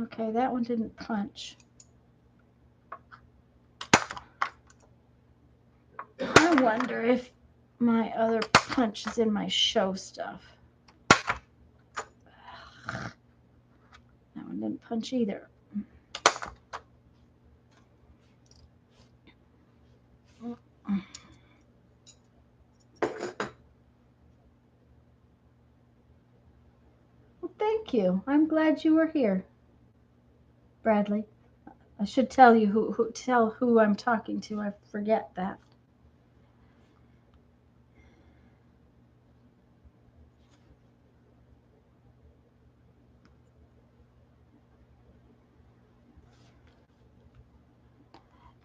Okay, that one didn't punch. I wonder if my other punch is in my show stuff. That one didn't punch either. Well, thank you. I'm glad you were here, Bradley. I should tell you who I'm talking to. I forget that.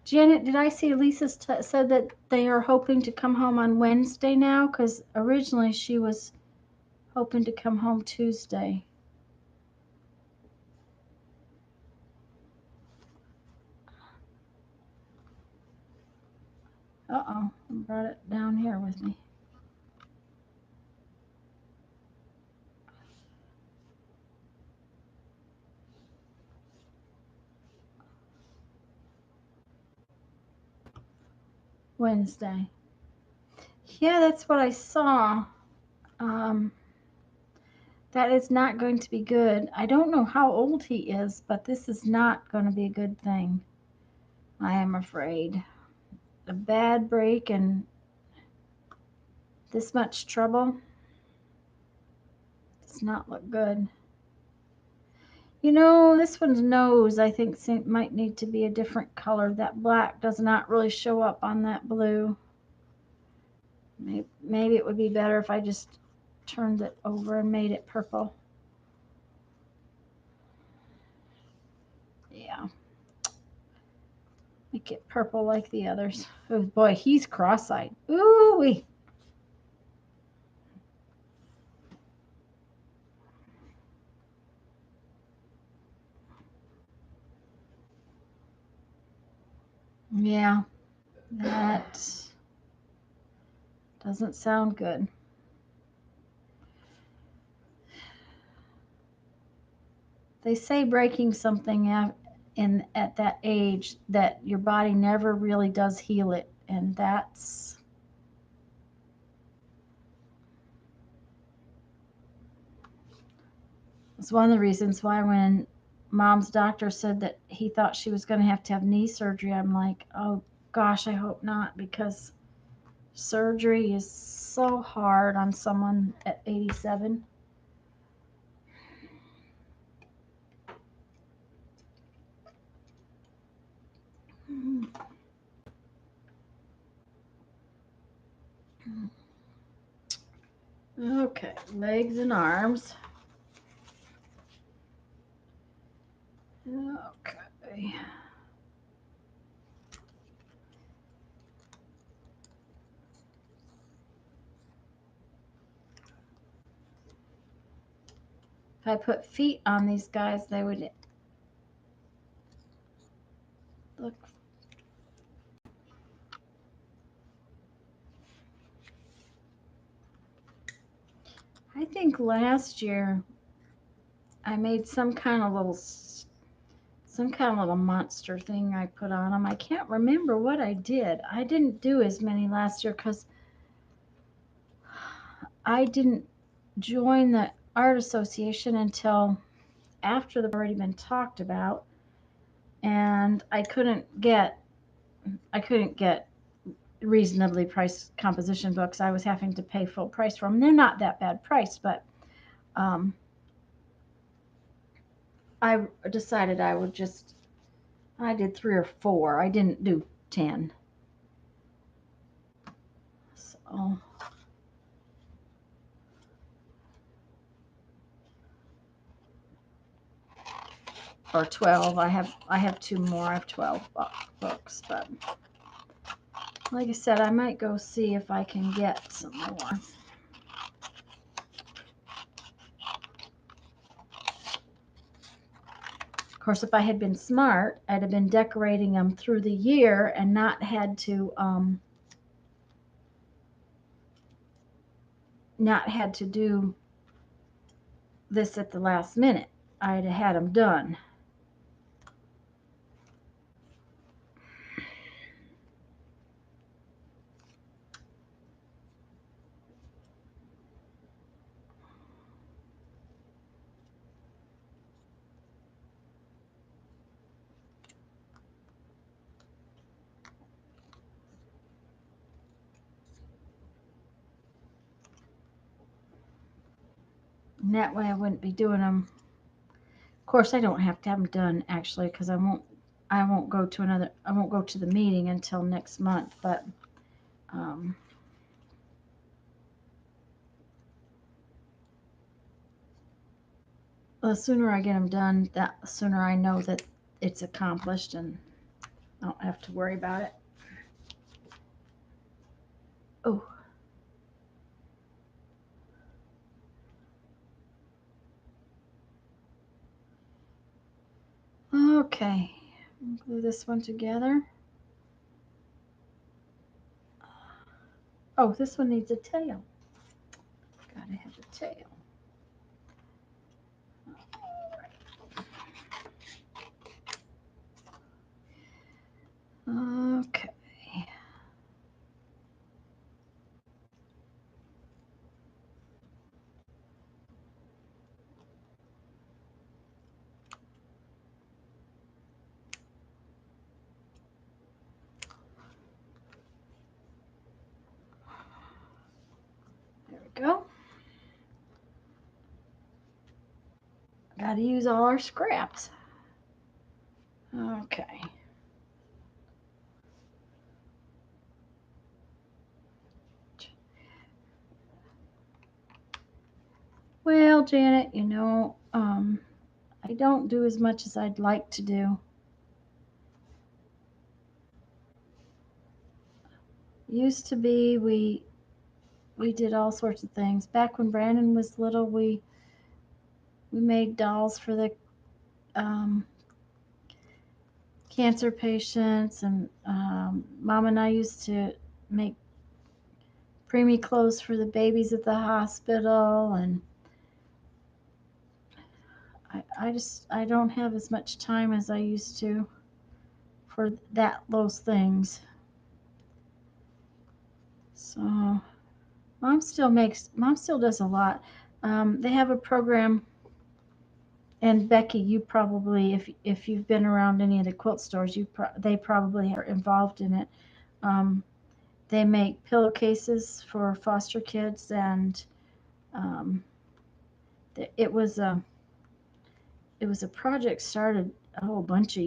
Janet, did I see Lisa said that they are hoping to come home on Wednesday now? Because originally she was hoping to come home Tuesday. Uh-oh, I brought it down here with me. Wednesday. Yeah, that's what I saw. Um, that is not going to be good. I don't know how old he is, but this is not going to be a good thing. I am afraid. A bad break and this much trouble does not look good. You know, this one's nose, I think, might need to be a different color. That black does not really show up on that blue. Maybe it would be better if I just turned it over and made it purple. Yeah, make it purple like the others. Oh boy, he's cross-eyed. Ooh wee. Yeah, that doesn't sound good. They say breaking something at that age that your body never really does heal it, and that's one of the reasons why when mom's doctor said that he thought she was going to have knee surgery, I'm like, oh gosh, I hope not, because surgery is so hard on someone at 87. Okay, legs and arms. Okay. If I put feet on these guys, they would look. I think last year I made some kind of little monster thing I put on them. I can't remember what I did. I didn't do as many last year because I didn't join the art association until after the already been talked about, and I couldn't get reasonably priced composition books. I was having to pay full price for them. They're not that bad priced, but um, I decided I did 3 or 4. I didn't do 10. So, or 12. I have 2 more. I have 12 books, but like I said, I might go see if I can get some more. Of course, if I had been smart, I'd have been decorating them through the year and not had to do this at the last minute. I'd have had them done. And that way I wouldn't be doing them. Of course, I don't have to have them done actually because I won't go to the meeting until next month, but um, the sooner I get them done, the sooner I know that it's accomplished and I don't have to worry about it. Oh, okay. Glue this one together. Oh, this one needs a tail. Gotta have a tail. Okay. There we go. Gotta use all our scraps. Okay. Well, Janet, I don't do as much as I'd like to do. Used to be we did all sorts of things. Back when Brandon was little, we made dolls for the um, cancer patients, and Mom and I used to make preemie clothes for the babies at the hospital, and I don't have as much time as I used to for those things. So Mom still does a lot. They have a program, and Becky, you probably, if you've been around any of the quilt stores, they probably are involved in it. Um, they make pillowcases for foster kids, and um, it was a project started a whole bunch of